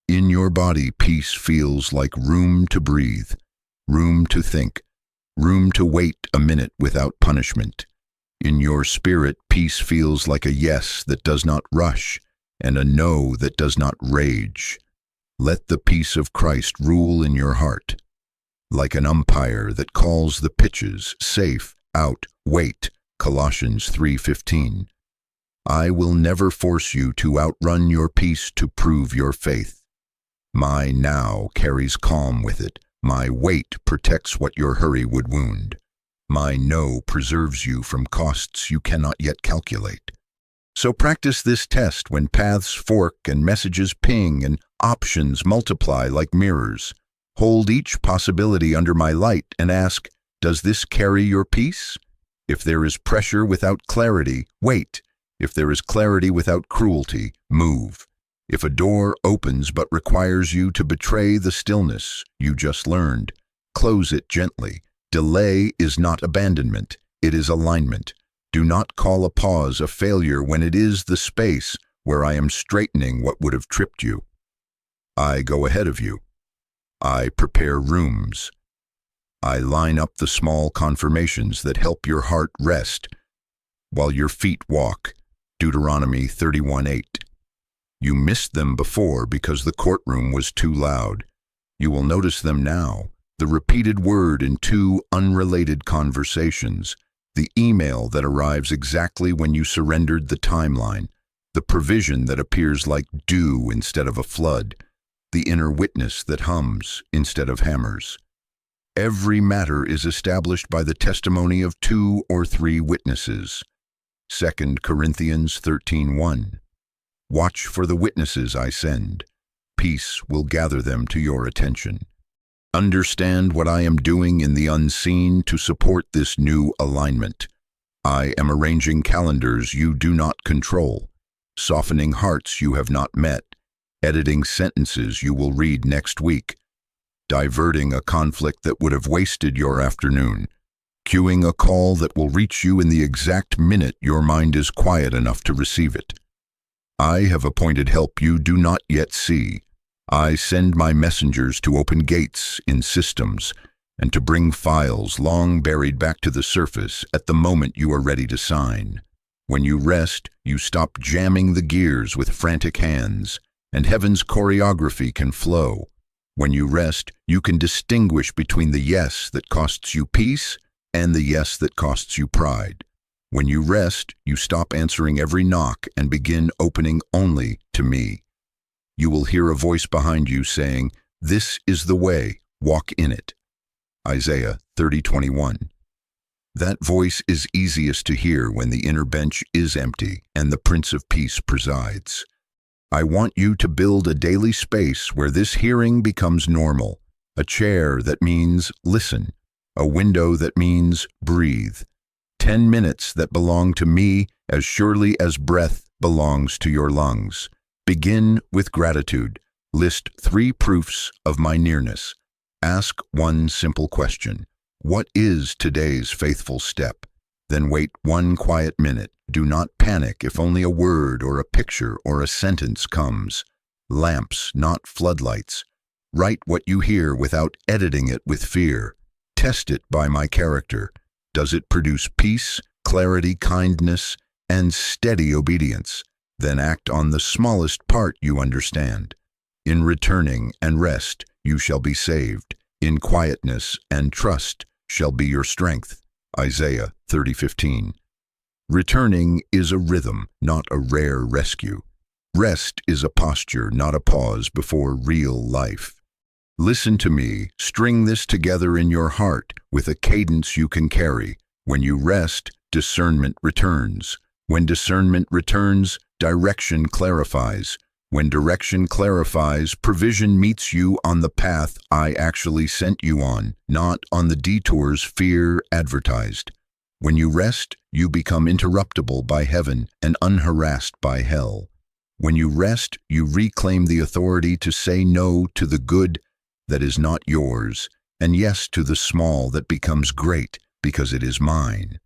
In your body, peace feels like room to breathe, room to think, room to wait a minute without punishment. In your spirit, peace feels like a yes that does not rush and a no that does not rage. Let the peace of Christ rule in your heart. Like an umpire that calls the pitches, safe, out, wait, Colossians 3:15. I will never force you to outrun your peace to prove your faith. My now carries calm with it, My wait protects what your hurry would wound. My no preserves you from costs you cannot yet calculate. So practice this test when paths fork and messages ping and options multiply like mirrors. Hold each possibility under my light and ask, does this carry your peace? If there is pressure without clarity, wait. If there is clarity without cruelty, move. If a door opens but requires you to betray the stillness you just learned, close it gently. Delay is not abandonment, it is alignment. Do not call a pause a failure when it is the space where I am straightening what would have tripped you. I go ahead of you. I prepare rooms. I line up the small confirmations that help your heart rest while your feet walk. Deuteronomy 31:8. You missed them before because the courtroom was too loud. You will notice them now, the repeated word in two unrelated conversations, the email that arrives exactly when you surrendered the timeline, the provision that appears like dew instead of a flood, the inner witness that hums instead of hammers. Every matter is established by the testimony of 2 or 3 witnesses. 2 Corinthians 13:1. Watch for the witnesses I send. Peace will gather them to your attention. Understand what I am doing in the unseen to support this new alignment. I am arranging calendars you do not control, softening hearts you have not met, editing sentences you will read next week, diverting a conflict that would have wasted your afternoon, cueing a call that will reach you in the exact minute your mind is quiet enough to receive it. I have appointed help you do not yet see. I send my messengers to open gates in systems and to bring files long buried back to the surface at the moment you are ready to sign. When you rest, you stop jamming the gears with frantic hands, and heaven's choreography can flow. When you rest, you can distinguish between the yes that costs you peace and the yes that costs you pride. When you rest, you stop answering every knock and begin opening only to me. You will hear a voice behind you saying, "This is the way, walk in it." Isaiah 30:21. That voice is easiest to hear when the inner bench is empty and the Prince of Peace presides. I want you to build a daily space where this hearing becomes normal, a chair that means listen, a window that means breathe, 10 minutes that belong to me as surely as breath belongs to your lungs. Begin with gratitude. List 3 proofs of my nearness. Ask one simple question. What is today's faithful step? Then wait 1 quiet minute. Do not panic if only a word or a picture or a sentence comes. Lamps, not floodlights. Write what you hear without editing it with fear. Test it by my character. Does it produce peace, clarity, kindness, and steady obedience? Then act on the smallest part you understand. In returning and rest, you shall be saved. In quietness and trust shall be your strength. Isaiah 30:15. Returning is a rhythm, not a rare rescue. Rest is a posture, not a pause before real life. Listen to me, string this together in your heart with a cadence you can carry. When you rest, discernment returns. When discernment returns, direction clarifies. When direction clarifies, provision meets you on the path I actually sent you on, not on the detours fear advertised. When you rest, you become interruptible by heaven and unharassed by hell. When you rest, you reclaim the authority to say no to the good that is not yours, and yes to the small that becomes great because it is mine.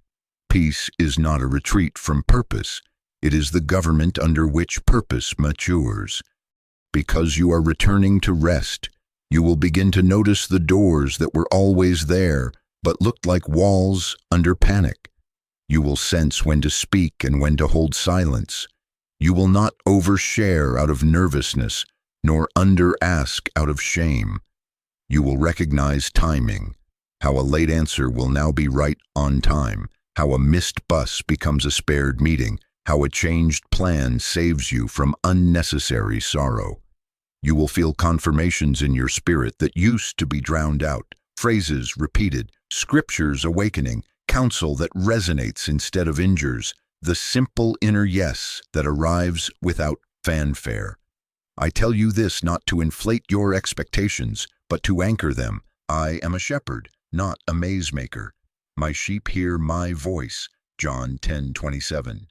Peace is not a retreat from purpose. It is the government under which purpose matures. Because you are returning to rest, you will begin to notice the doors that were always there but looked like walls under panic. You will sense when to speak and when to hold silence. You will not overshare out of nervousness, nor under-ask out of shame. You will recognize timing, how a late answer will now be right on time, how a missed bus becomes a spared meeting, how a changed plan saves you from unnecessary sorrow. You will feel confirmations in your spirit that used to be drowned out, phrases repeated, scriptures awakening, counsel that resonates instead of injures, the simple inner yes that arrives without fanfare. I tell you this not to inflate your expectations, but to anchor them. I am a shepherd, not a maze-maker. My sheep hear my voice, John 10:27.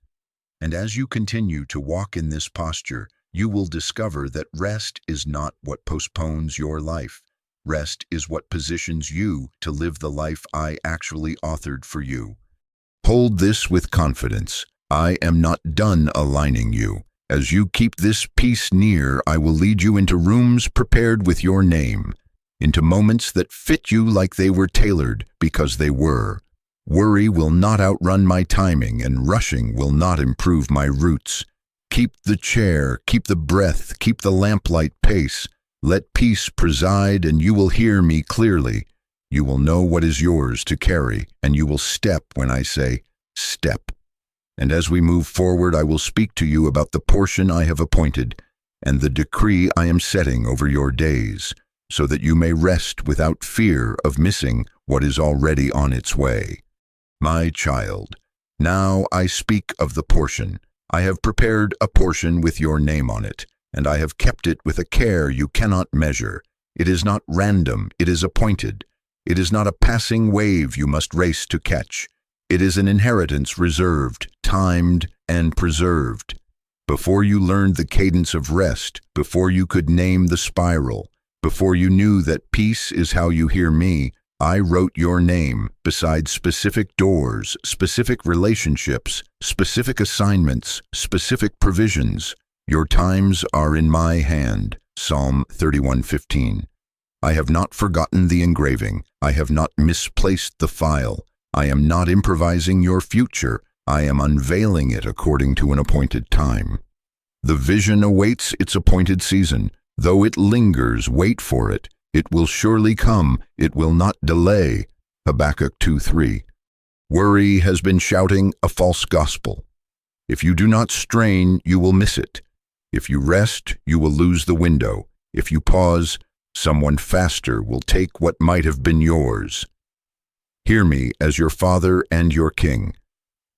And as you continue to walk in this posture, you will discover that rest is not what postpones your life. Rest is what positions you to live the life I actually authored for you. Hold this with confidence. I am not done aligning you. As you keep this peace near, I will lead you into rooms prepared with your name, into moments that fit you like they were tailored because they were. Worry will not outrun my timing, and rushing will not improve my roots. Keep the chair, keep the breath, keep the lamplight pace. Let peace preside, and you will hear me clearly. You will know what is yours to carry, and you will step when I say, step. And as we move forward, I will speak to you about the portion I have appointed and the decree I am setting over your days, so that you may rest without fear of missing what is already on its way. My child, now I speak of the portion. I have prepared a portion with your name on it, and I have kept it with a care you cannot measure. It is not random, it is appointed. It is not a passing wave you must race to catch. It is an inheritance reserved, timed, and preserved. Before you learned the cadence of rest, before you could name the spiral, before you knew that peace is how you hear me, I wrote your name beside specific doors, specific relationships, specific assignments, specific provisions. Your times are in my hand. Psalm 31:15. I have not forgotten the engraving. I have not misplaced the file. I am not improvising your future. I am unveiling it according to an appointed time. The vision awaits its appointed season. Though it lingers, wait for it. It will surely come. It will not delay. Habakkuk 2:3. Worry has been shouting a false gospel. If you do not strain, you will miss it. If you rest, you will lose the window. If you pause, someone faster will take what might have been yours. Hear me as your Father and your King.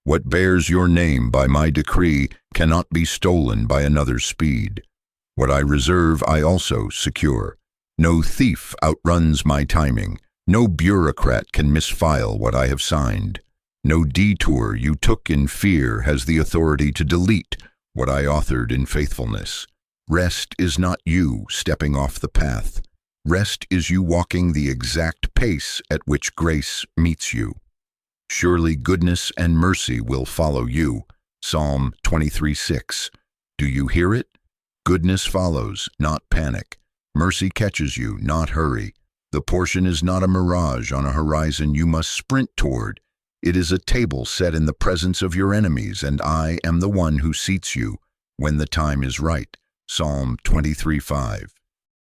What bears your name by my decree cannot be stolen by another's speed. What I reserve, I also secure. No thief outruns my timing. No bureaucrat can misfile what I have signed. No detour you took in fear has the authority to delete what I authored in faithfulness. Rest is not you stepping off the path. Rest is you walking the exact pace at which grace meets you. Surely goodness and mercy will follow you. Psalm 23:6. Do you hear it? Goodness follows, not panic. Mercy catches you, not hurry. The portion is not a mirage on a horizon you must sprint toward. It is a table set in the presence of your enemies, and I am the one who seats you when the time is right. Psalm 23:5.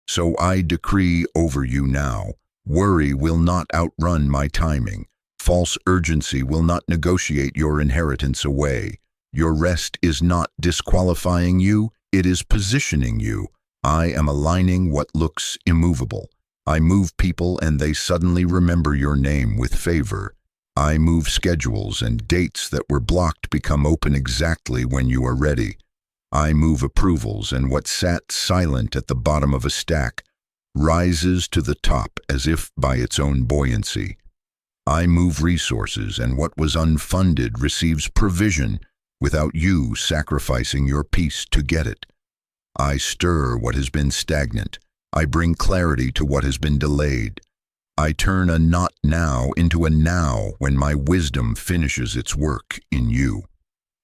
So I decree over you now, worry will not outrun my timing. False urgency will not negotiate your inheritance away. Your rest is not disqualifying you, it is positioning you. I am aligning what looks immovable. I move people and they suddenly remember your name with favor. I move schedules and dates that were blocked become open exactly when you are ready. I move approvals, and what sat silent at the bottom of a stack rises to the top as if by its own buoyancy. I move resources, and what was unfunded receives provision without you sacrificing your peace to get it. I stir what has been stagnant. I bring clarity to what has been delayed. I turn a not now into a now when my wisdom finishes its work in you.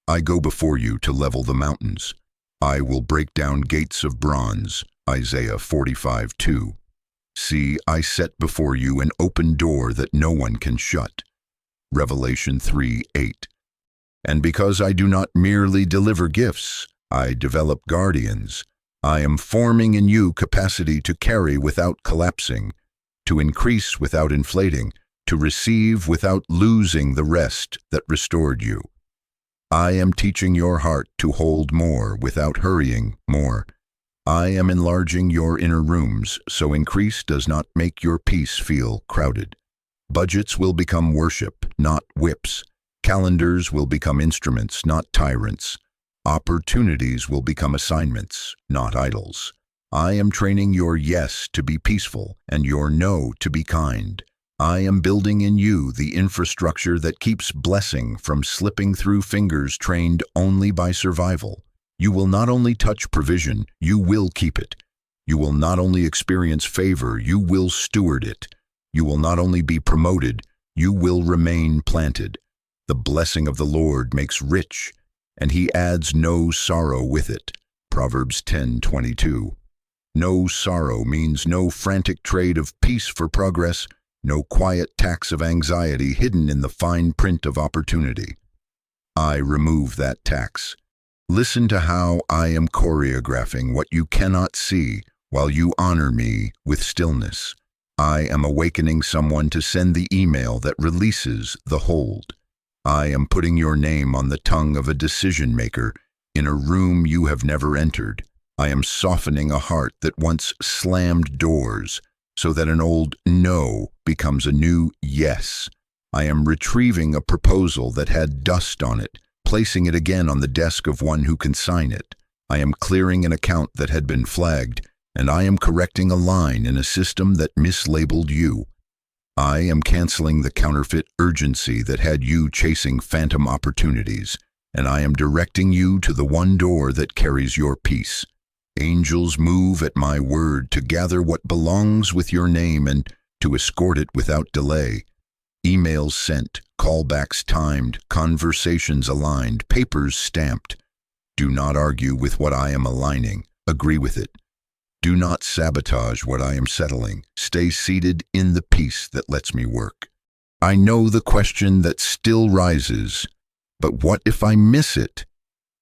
I go before you to level the mountains. I will break down gates of bronze. Isaiah 45:2. See, I set before you an open door that no one can shut. Revelation 3:8. And because I do not merely deliver gifts, I develop guardians. I am forming in you capacity to carry without collapsing, to increase without inflating, to receive without losing the rest that restored you. I am teaching your heart to hold more without hurrying more. I am enlarging your inner rooms, so increase does not make your peace feel crowded. Budgets will become worship, not whips. Calendars will become instruments, not tyrants. Opportunities will become assignments, not idols. I am training your yes to be peaceful and your no to be kind. I am building in you the infrastructure that keeps blessing from slipping through fingers trained only by survival. You will not only touch provision, you will keep it. You will not only experience favor, you will steward it. You will not only be promoted, you will remain planted. The blessing of the Lord makes rich, and he adds no sorrow with it. Proverbs 10:22. No sorrow means no frantic trade of peace for progress, no quiet tax of anxiety hidden in the fine print of opportunity. I remove that tax. Listen to how I am choreographing what you cannot see while you honor me with stillness. I am awakening someone to send the email that releases the hold. I am putting your name on the tongue of a decision maker in a room you have never entered. I am softening a heart that once slammed doors so that an old no becomes a new yes. I am retrieving a proposal that had dust on it, placing it again on the desk of one who can sign it. I am clearing an account that had been flagged, and I am correcting a line in a system that mislabeled you. I am canceling the counterfeit urgency that had you chasing phantom opportunities, and I am directing you to the one door that carries your peace. Angels move at my word to gather what belongs with your name and to escort it without delay. Emails sent, callbacks timed, conversations aligned, papers stamped. Do not argue with what I am aligning. Agree with it. Do not sabotage what I am settling. Stay seated in the peace that lets me work. I know the question that still rises, but what if I miss it?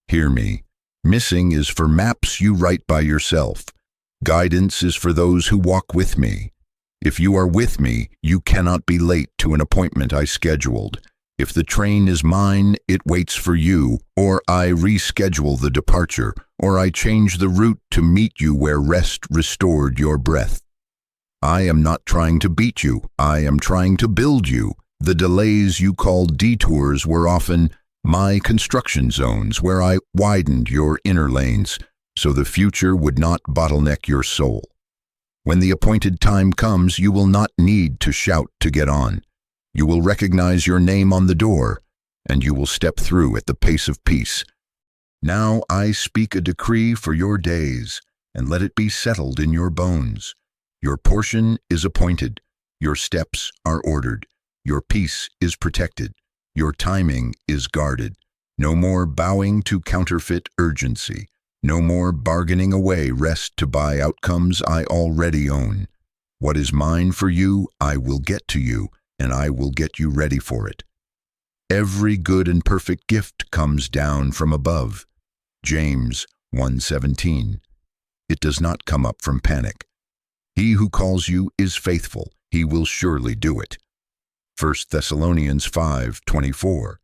Hear me. Missing is for maps you write by yourself. Guidance is for those who walk with me. If you are with me, you cannot be late to an appointment I scheduled. If the train is mine, it waits for you, or I reschedule the departure, or I change the route to meet you where rest restored your breath. I am not trying to beat you, I am trying to build you. The delays you called detours were often my construction zones where I widened your inner lanes so the future would not bottleneck your soul. When the appointed time comes, you will not need to shout to get on. You will recognize your name on the door, and you will step through at the pace of peace. Now I speak a decree for your days, and let it be settled in your bones. Your portion is appointed, your steps are ordered, your peace is protected, your timing is guarded. No more bowing to counterfeit urgency. No more bargaining away rest to buy outcomes I already own. What is mine for you, I will get to you, and I will get you ready for it. Every good and perfect gift comes down from above. James 1:17. It does not come up from panic. He who calls you is faithful. He will surely do it. 1 Thessalonians 5:24.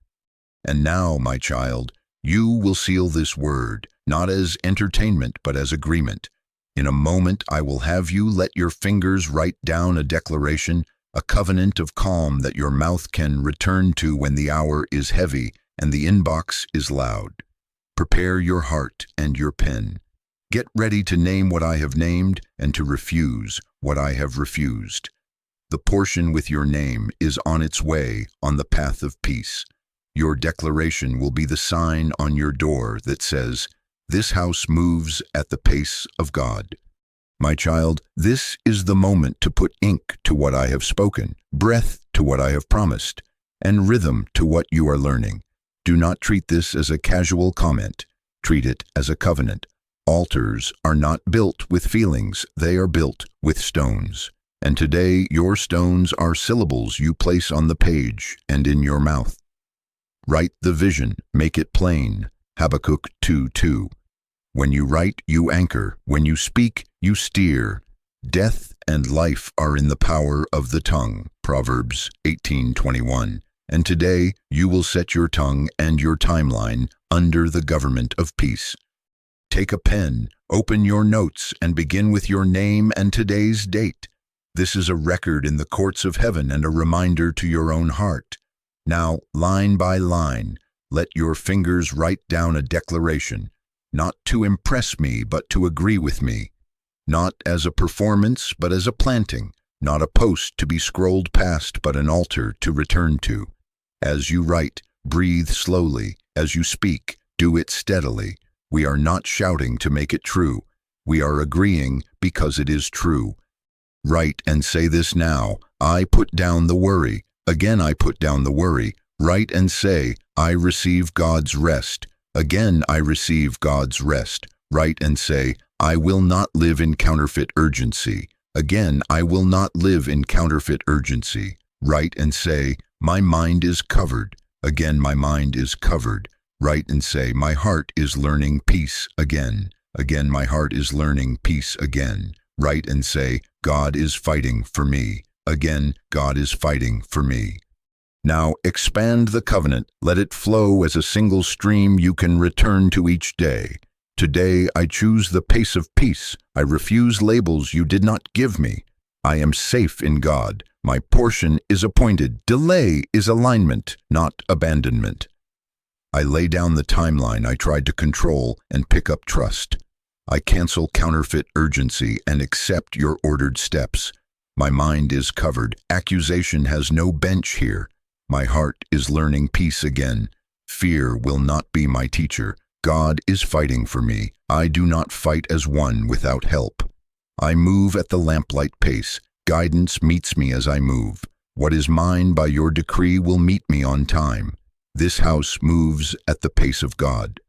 And now, my child, you will seal this word, not as entertainment, but as agreement. In a moment I will have you let your fingers write down a declaration, a covenant of calm that your mouth can return to when the hour is heavy and the inbox is loud. Prepare your heart and your pen. Get ready to name what I have named and to refuse what I have refused. The portion with your name is on its way on the path of peace. Your declaration will be the sign on your door that says, "This house moves at the pace of God." My child, this is the moment to put ink to what I have spoken, breath to what I have promised, and rhythm to what you are learning. Do not treat this as a casual comment. Treat it as a covenant. Altars are not built with feelings, they are built with stones. And today your stones are syllables you place on the page and in your mouth. Write the vision, make it plain. Habakkuk 2:2. When you write, you anchor. When you speak, you steer. Death and life are in the power of the tongue. Proverbs 18:21. And today you will set your tongue and your timeline under the government of peace. Take a pen, open your notes, and begin with your name and today's date. This is a record in the courts of heaven and a reminder to your own heart. Now, line by line, let your fingers write down a declaration, not to impress me, but to agree with me. Not as a performance, but as a planting, not a post to be scrolled past, but an altar to return to. As you write, breathe slowly. As you speak, do it steadily. We are not shouting to make it true. We are agreeing because it is true. Write and say this now. I put down the worry. Again, I put down the worry. Write and say, I receive God's rest. Again, I receive God's rest. Write and say, I will not live in counterfeit urgency. Again, I will not live in counterfeit urgency. Write and say, my mind is covered. Again, my mind is covered. Write and say, my heart is learning peace again. Again, my heart is learning peace again. Write and say, God is fighting for me. Again, God is fighting for me. Now expand the covenant. Let it flow as a single stream you can return to each day. Today I choose the pace of peace. I refuse labels you did not give me. I am safe in God. My portion is appointed. Delay is alignment, not abandonment. I lay down the timeline I tried to control and pick up trust. I cancel counterfeit urgency and accept your ordered steps. My mind is covered. Accusation has no bench here. My heart is learning peace again. Fear will not be my teacher. God is fighting for me. I do not fight as one without help. I move at the lamplight pace. Guidance meets me as I move. What is mine by your decree will meet me on time. This house moves at the pace of God.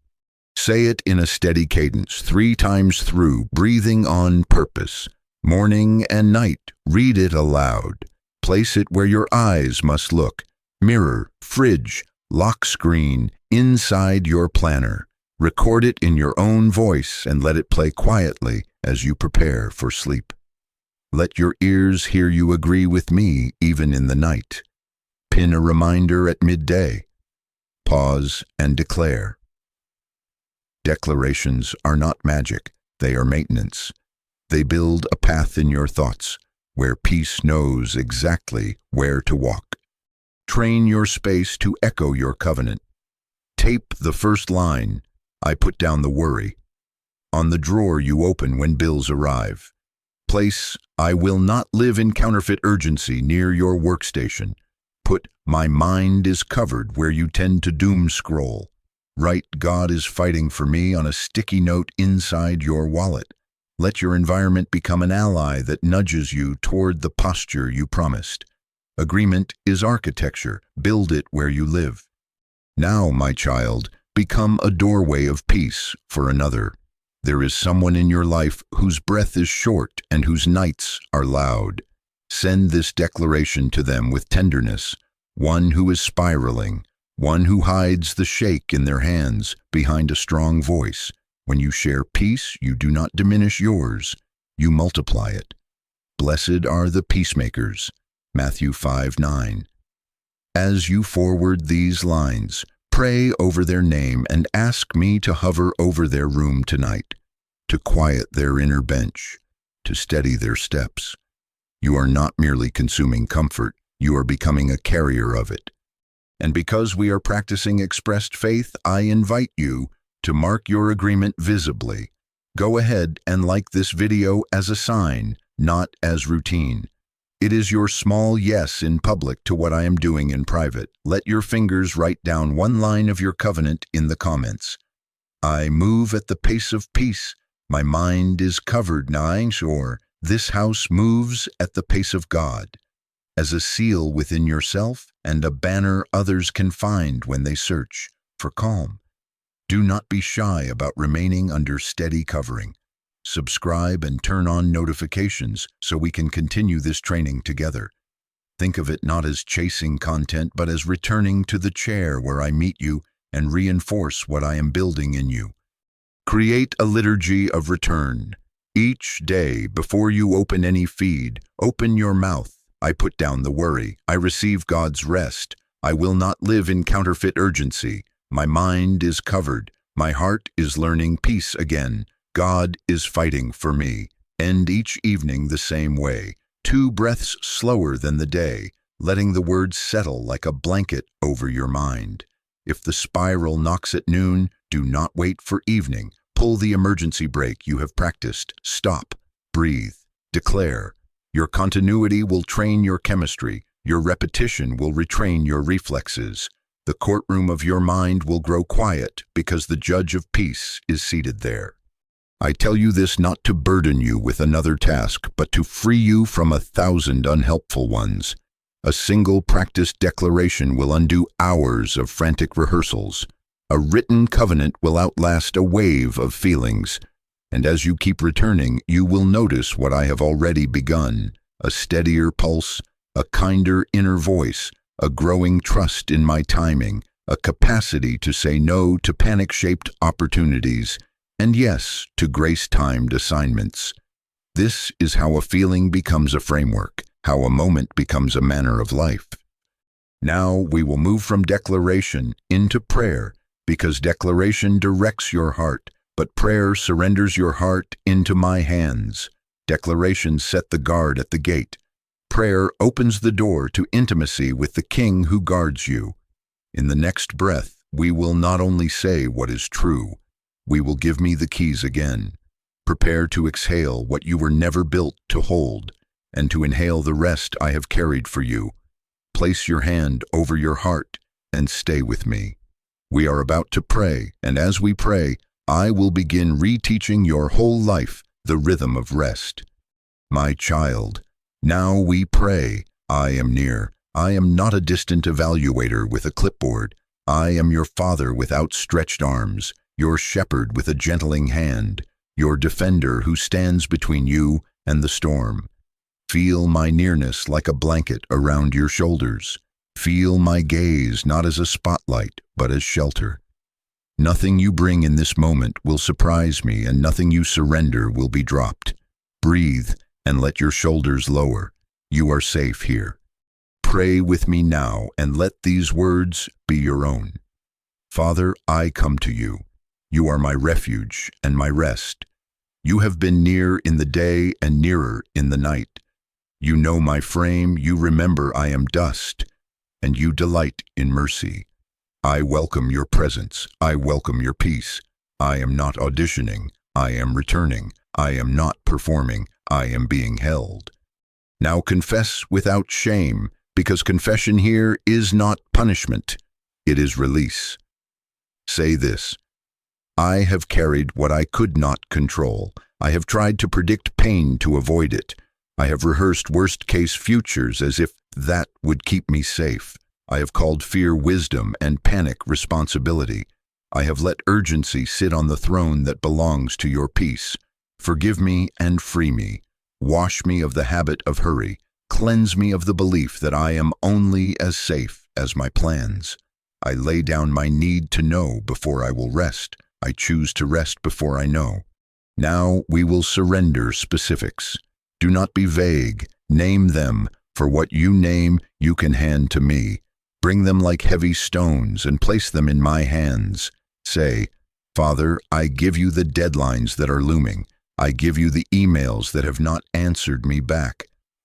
Say it in a steady cadence, 3 times through, breathing on purpose. Morning and night, read it aloud. Place it where your eyes must look. Mirror, fridge, lock screen, inside your planner. Record it in your own voice and let it play quietly as you prepare for sleep. Let your ears hear you agree with me even in the night. Pin a reminder at midday. Pause and declare. Declarations are not magic, they are maintenance. They build a path in your thoughts, where peace knows exactly where to walk. Train your space to echo your covenant. Tape the first line, I put down the worry, on the drawer you open when bills arrive. Place, I will not live in counterfeit urgency near your workstation. Put, my mind is covered where you tend to doom scroll. Write, God is fighting for me on a sticky note inside your wallet. Let your environment become an ally that nudges you toward the posture you promised. Agreement is architecture. Build it where you live. Now, my child, become a doorway of peace for another. There is someone in your life whose breath is short and whose nights are loud. Send this declaration to them with tenderness. One who is spiraling, one who hides the shake in their hands behind a strong voice. When you share peace, you do not diminish yours, you multiply it. Blessed are the peacemakers. Matthew 5:9. As you forward these lines, pray over their name and ask me to hover over their room tonight, to quiet their inner bench, to steady their steps. You are not merely consuming comfort, you are becoming a carrier of it. And because we are practicing expressed faith, I invite you to mark your agreement visibly. Go ahead and like this video as a sign, not as routine. It is your small yes in public to what I am doing in private. Let your fingers write down one line of your covenant in the comments. I move at the pace of peace. My mind is covered nigh shore. This house moves at the pace of God. As a seal within yourself and a banner others can find when they search for calm. Do not be shy about remaining under steady covering. Subscribe and turn on notifications so we can continue this training together. Think of it not as chasing content, but as returning to the chair where I meet you and reinforce what I am building in you. Create a liturgy of return. Each day, before you open any feed, open your mouth. I put down the worry. I receive God's rest. I will not live in counterfeit urgency. My mind is covered. My heart is learning peace again. God is fighting for me. End each evening the same way, 2 breaths slower than the day, letting the words settle like a blanket over your mind. If the spiral knocks at noon, do not wait for evening. Pull the emergency brake you have practiced. Stop, breathe, declare. Your continuity will train your chemistry. Your repetition will retrain your reflexes. The courtroom of your mind will grow quiet because the judge of peace is seated there. I tell you this not to burden you with another task, but to free you from 1,000 unhelpful ones. A single practiced declaration will undo hours of frantic rehearsals. A written covenant will outlast a wave of feelings. And as you keep returning, you will notice what I have already begun: a steadier pulse, a kinder inner voice, a growing trust in my timing, a capacity to say no to panic-shaped opportunities, and yes to grace-timed assignments. This is how a feeling becomes a framework, how a moment becomes a manner of life. Now we will move from declaration into prayer, because declaration directs your heart, but prayer surrenders your heart into my hands. Declaration set the guard at the gate. Prayer opens the door to intimacy with the King who guards you. In the next breath, we will not only say what is true, we will give me the keys again. Prepare to exhale what you were never built to hold, and to inhale the rest I have carried for you. Place your hand over your heart and stay with me. We are about to pray, and as we pray, I will begin reteaching your whole life the rhythm of rest. My child, now we pray. I am near. I am not a distant evaluator with a clipboard. I am your father with outstretched arms, your shepherd with a gentling hand, your defender who stands between you and the storm. Feel my nearness like a blanket around your shoulders. Feel my gaze not as a spotlight, but as shelter. Nothing you bring in this moment will surprise me, and nothing you surrender will be dropped. Breathe and let your shoulders lower. You are safe here. Pray with me now and let these words be your own. Father, I come to you. You are my refuge and my rest. You have been near in the day and nearer in the night. You know my frame, you remember I am dust, and you delight in mercy. I welcome your presence. I welcome your peace. I am not auditioning. I am returning. I am not performing. I am being held. Now confess without shame, because confession here is not punishment. It is release. Say this: I have carried what I could not control. I have tried to predict pain to avoid it. I have rehearsed worst-case futures as if that would keep me safe. I have called fear wisdom and panic responsibility. I have let urgency sit on the throne that belongs to your peace. Forgive me and free me. Wash me of the habit of hurry. Cleanse me of the belief that I am only as safe as my plans. I lay down my need to know before I will rest. I choose to rest before I know. Now we will surrender specifics. Do not be vague. Name them, for what you name you can hand to me. Bring them like heavy stones and place them in my hands. Say, Father, I give you the deadlines that are looming. I give you the emails that have not answered me back.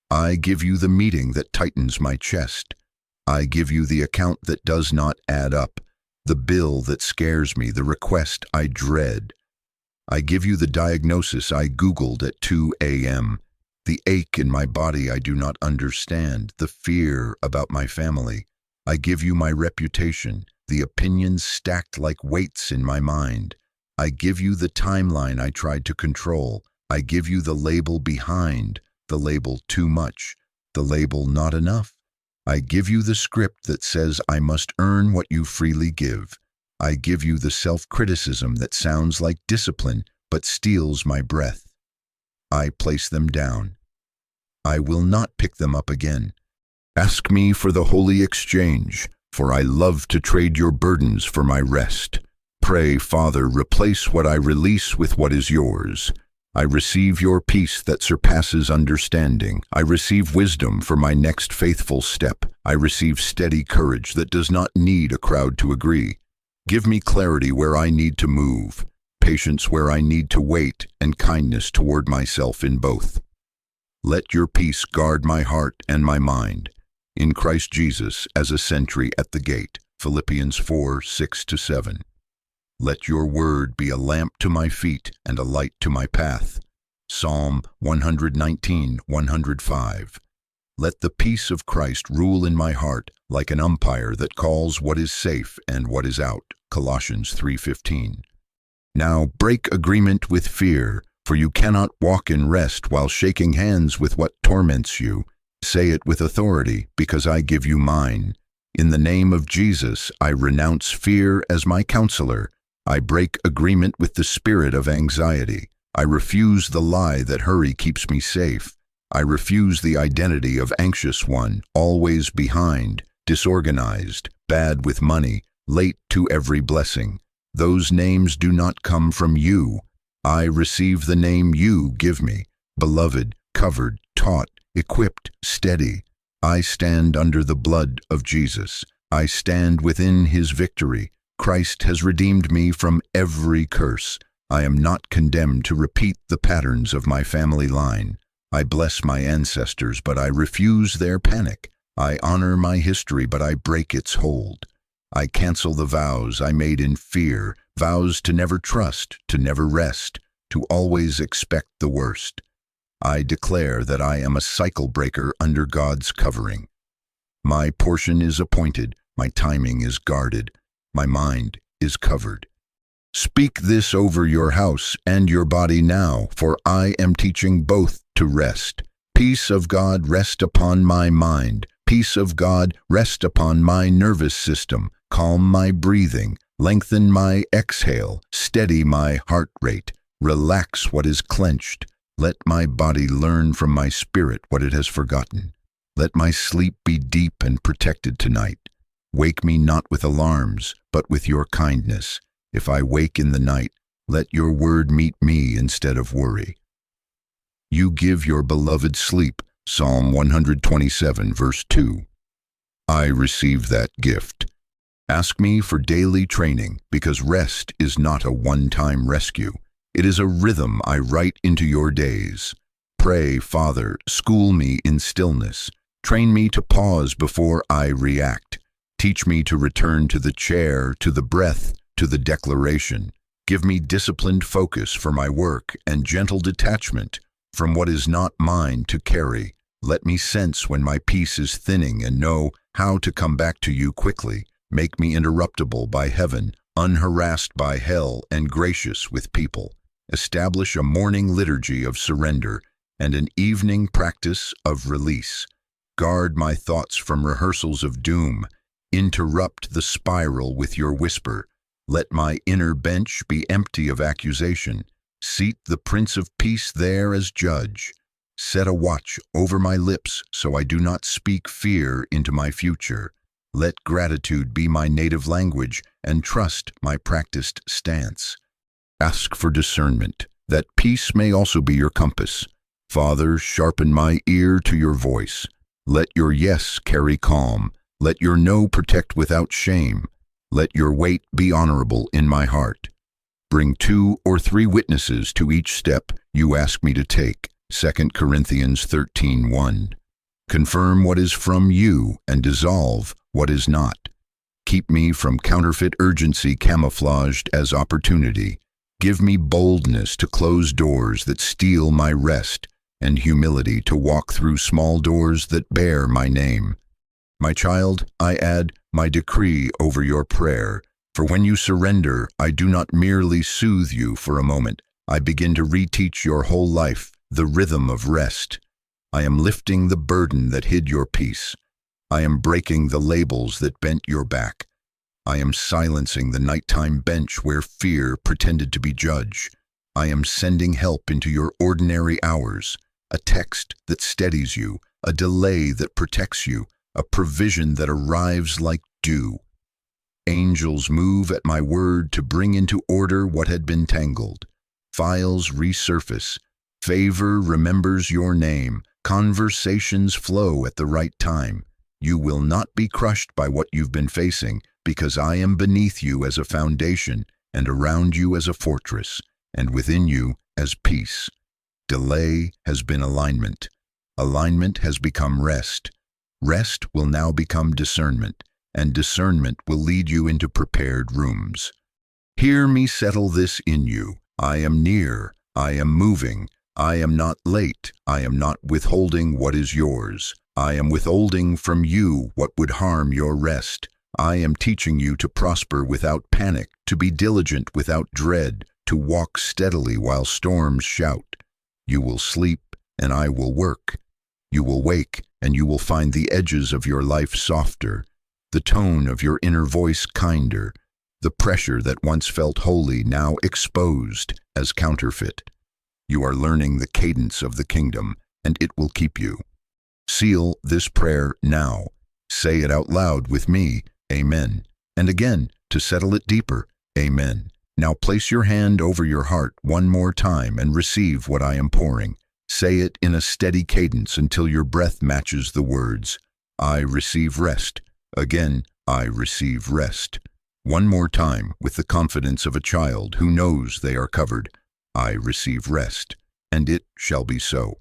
I give you the meeting that tightens my chest. I give you the account that does not add up, the bill that scares me, the request I dread. I give you the diagnosis I Googled at 2 a.m., the ache in my body I do not understand, the fear about my family. I give you my reputation, the opinions stacked like weights in my mind. I give you the timeline I tried to control. I give you the label behind, the label too much, the label not enough. I give you the script that says I must earn what you freely give. I give you the self-criticism that sounds like discipline but steals my breath. I place them down. I will not pick them up again. Ask me for the holy exchange, for I love to trade your burdens for my rest. Pray, Father, replace what I release with what is yours. I receive your peace that surpasses understanding. I receive wisdom for my next faithful step. I receive steady courage that does not need a crowd to agree. Give me clarity where I need to move, patience where I need to wait, and kindness toward myself in both. Let your peace guard my heart and my mind. In Christ Jesus as a sentry at the gate. Philippians 4:6-7. Let your word be a lamp to my feet and a light to my path. Psalm 119:105. Let the peace of Christ rule in my heart like an umpire that calls what is safe and what is out. Colossians 3:15. Now break agreement with fear, for you cannot walk in rest while shaking hands with what torments you. Say it with authority, because I give you mine. In the name of Jesus, I renounce fear as my counselor. I break agreement with the spirit of anxiety. I refuse the lie that hurry keeps me safe. I refuse the identity of anxious one, always behind, disorganized, bad with money, late to every blessing. Those names do not come from you. I receive the name you give me, beloved, covered, taught, equipped, steady. I stand under the blood of Jesus. I stand within his victory. Christ has redeemed me from every curse. I am not condemned to repeat the patterns of my family line. I bless my ancestors, but I refuse their panic. I honor my history, but I break its hold. I cancel the vows I made in fear, vows to never trust, to never rest, to always expect the worst. I declare that I am a cycle breaker under God's covering. My portion is appointed, my timing is guarded, my mind is covered. Speak this over your house and your body now, for I am teaching both to rest. Peace of God rest upon my mind. Peace of God rest upon my nervous system. Calm my breathing. Lengthen my exhale. Steady my heart rate. Relax what is clenched. Let my body learn from my spirit what it has forgotten. Let my sleep be deep and protected tonight. Wake me not with alarms, but with your kindness. If I wake in the night, let your word meet me instead of worry. You give your beloved sleep. Psalm 127, verse 2. I receive that gift. Ask me for daily training, because rest is not a one-time rescue. It is a rhythm I write into your days. Pray, Father, school me in stillness. Train me to pause before I react. Teach me to return to the chair, to the breath, to the declaration. Give me disciplined focus for my work and gentle detachment from what is not mine to carry. Let me sense when my peace is thinning and know how to come back to you quickly. Make me interruptible by heaven, unharassed by hell, and gracious with people. Establish a morning liturgy of surrender and an evening practice of release. Guard my thoughts from rehearsals of doom. Interrupt the spiral with your whisper. Let my inner bench be empty of accusation. Seat the Prince of Peace there as judge. Set a watch over my lips so I do not speak fear into my future. Let gratitude be my native language and trust my practiced stance. Ask for discernment, that peace may also be your compass. Father, sharpen my ear to your voice. Let your yes carry calm. Let your no protect without shame. Let your wait be honorable in my heart. Bring 2 or 3 witnesses to each step you ask me to take. 2 Corinthians 13:1. Confirm what is from you and dissolve what is not. Keep me from counterfeit urgency camouflaged as opportunity. Give me boldness to close doors that steal my rest and humility to walk through small doors that bear my name. My child, I add my decree over your prayer. For when you surrender, I do not merely soothe you for a moment. I begin to reteach your whole life the rhythm of rest. I am lifting the burden that hid your peace. I am breaking the labels that bent your back. I am silencing the nighttime bench where fear pretended to be judge. I am sending help into your ordinary hours, a text that steadies you, a delay that protects you, a provision that arrives like dew. Angels move at my word to bring into order what had been tangled. Files resurface. Favor remembers your name. Conversations flow at the right time. You will not be crushed by what you've been facing, because I am beneath you as a foundation, and around you as a fortress, and within you as peace. Delay has been alignment. Alignment has become rest. Rest will now become discernment, and discernment will lead you into prepared rooms. Hear me settle this in you. I am near. I am moving. I am not late. I am not withholding what is yours. I am withholding from you what would harm your rest. I am teaching you to prosper without panic, to be diligent without dread, to walk steadily while storms shout. You will sleep, and I will work. You will wake, and you will find the edges of your life softer, the tone of your inner voice kinder, the pressure that once felt holy now exposed as counterfeit. You are learning the cadence of the kingdom, and it will keep you. Seal this prayer now. Say it out loud with me, Amen. And again, to settle it deeper, Amen. Now place your hand over your heart one more time and receive what I am pouring. Say it in a steady cadence until your breath matches the words. I receive rest. Again, I receive rest. One more time with the confidence of a child who knows they are covered. I receive rest, and it shall be so.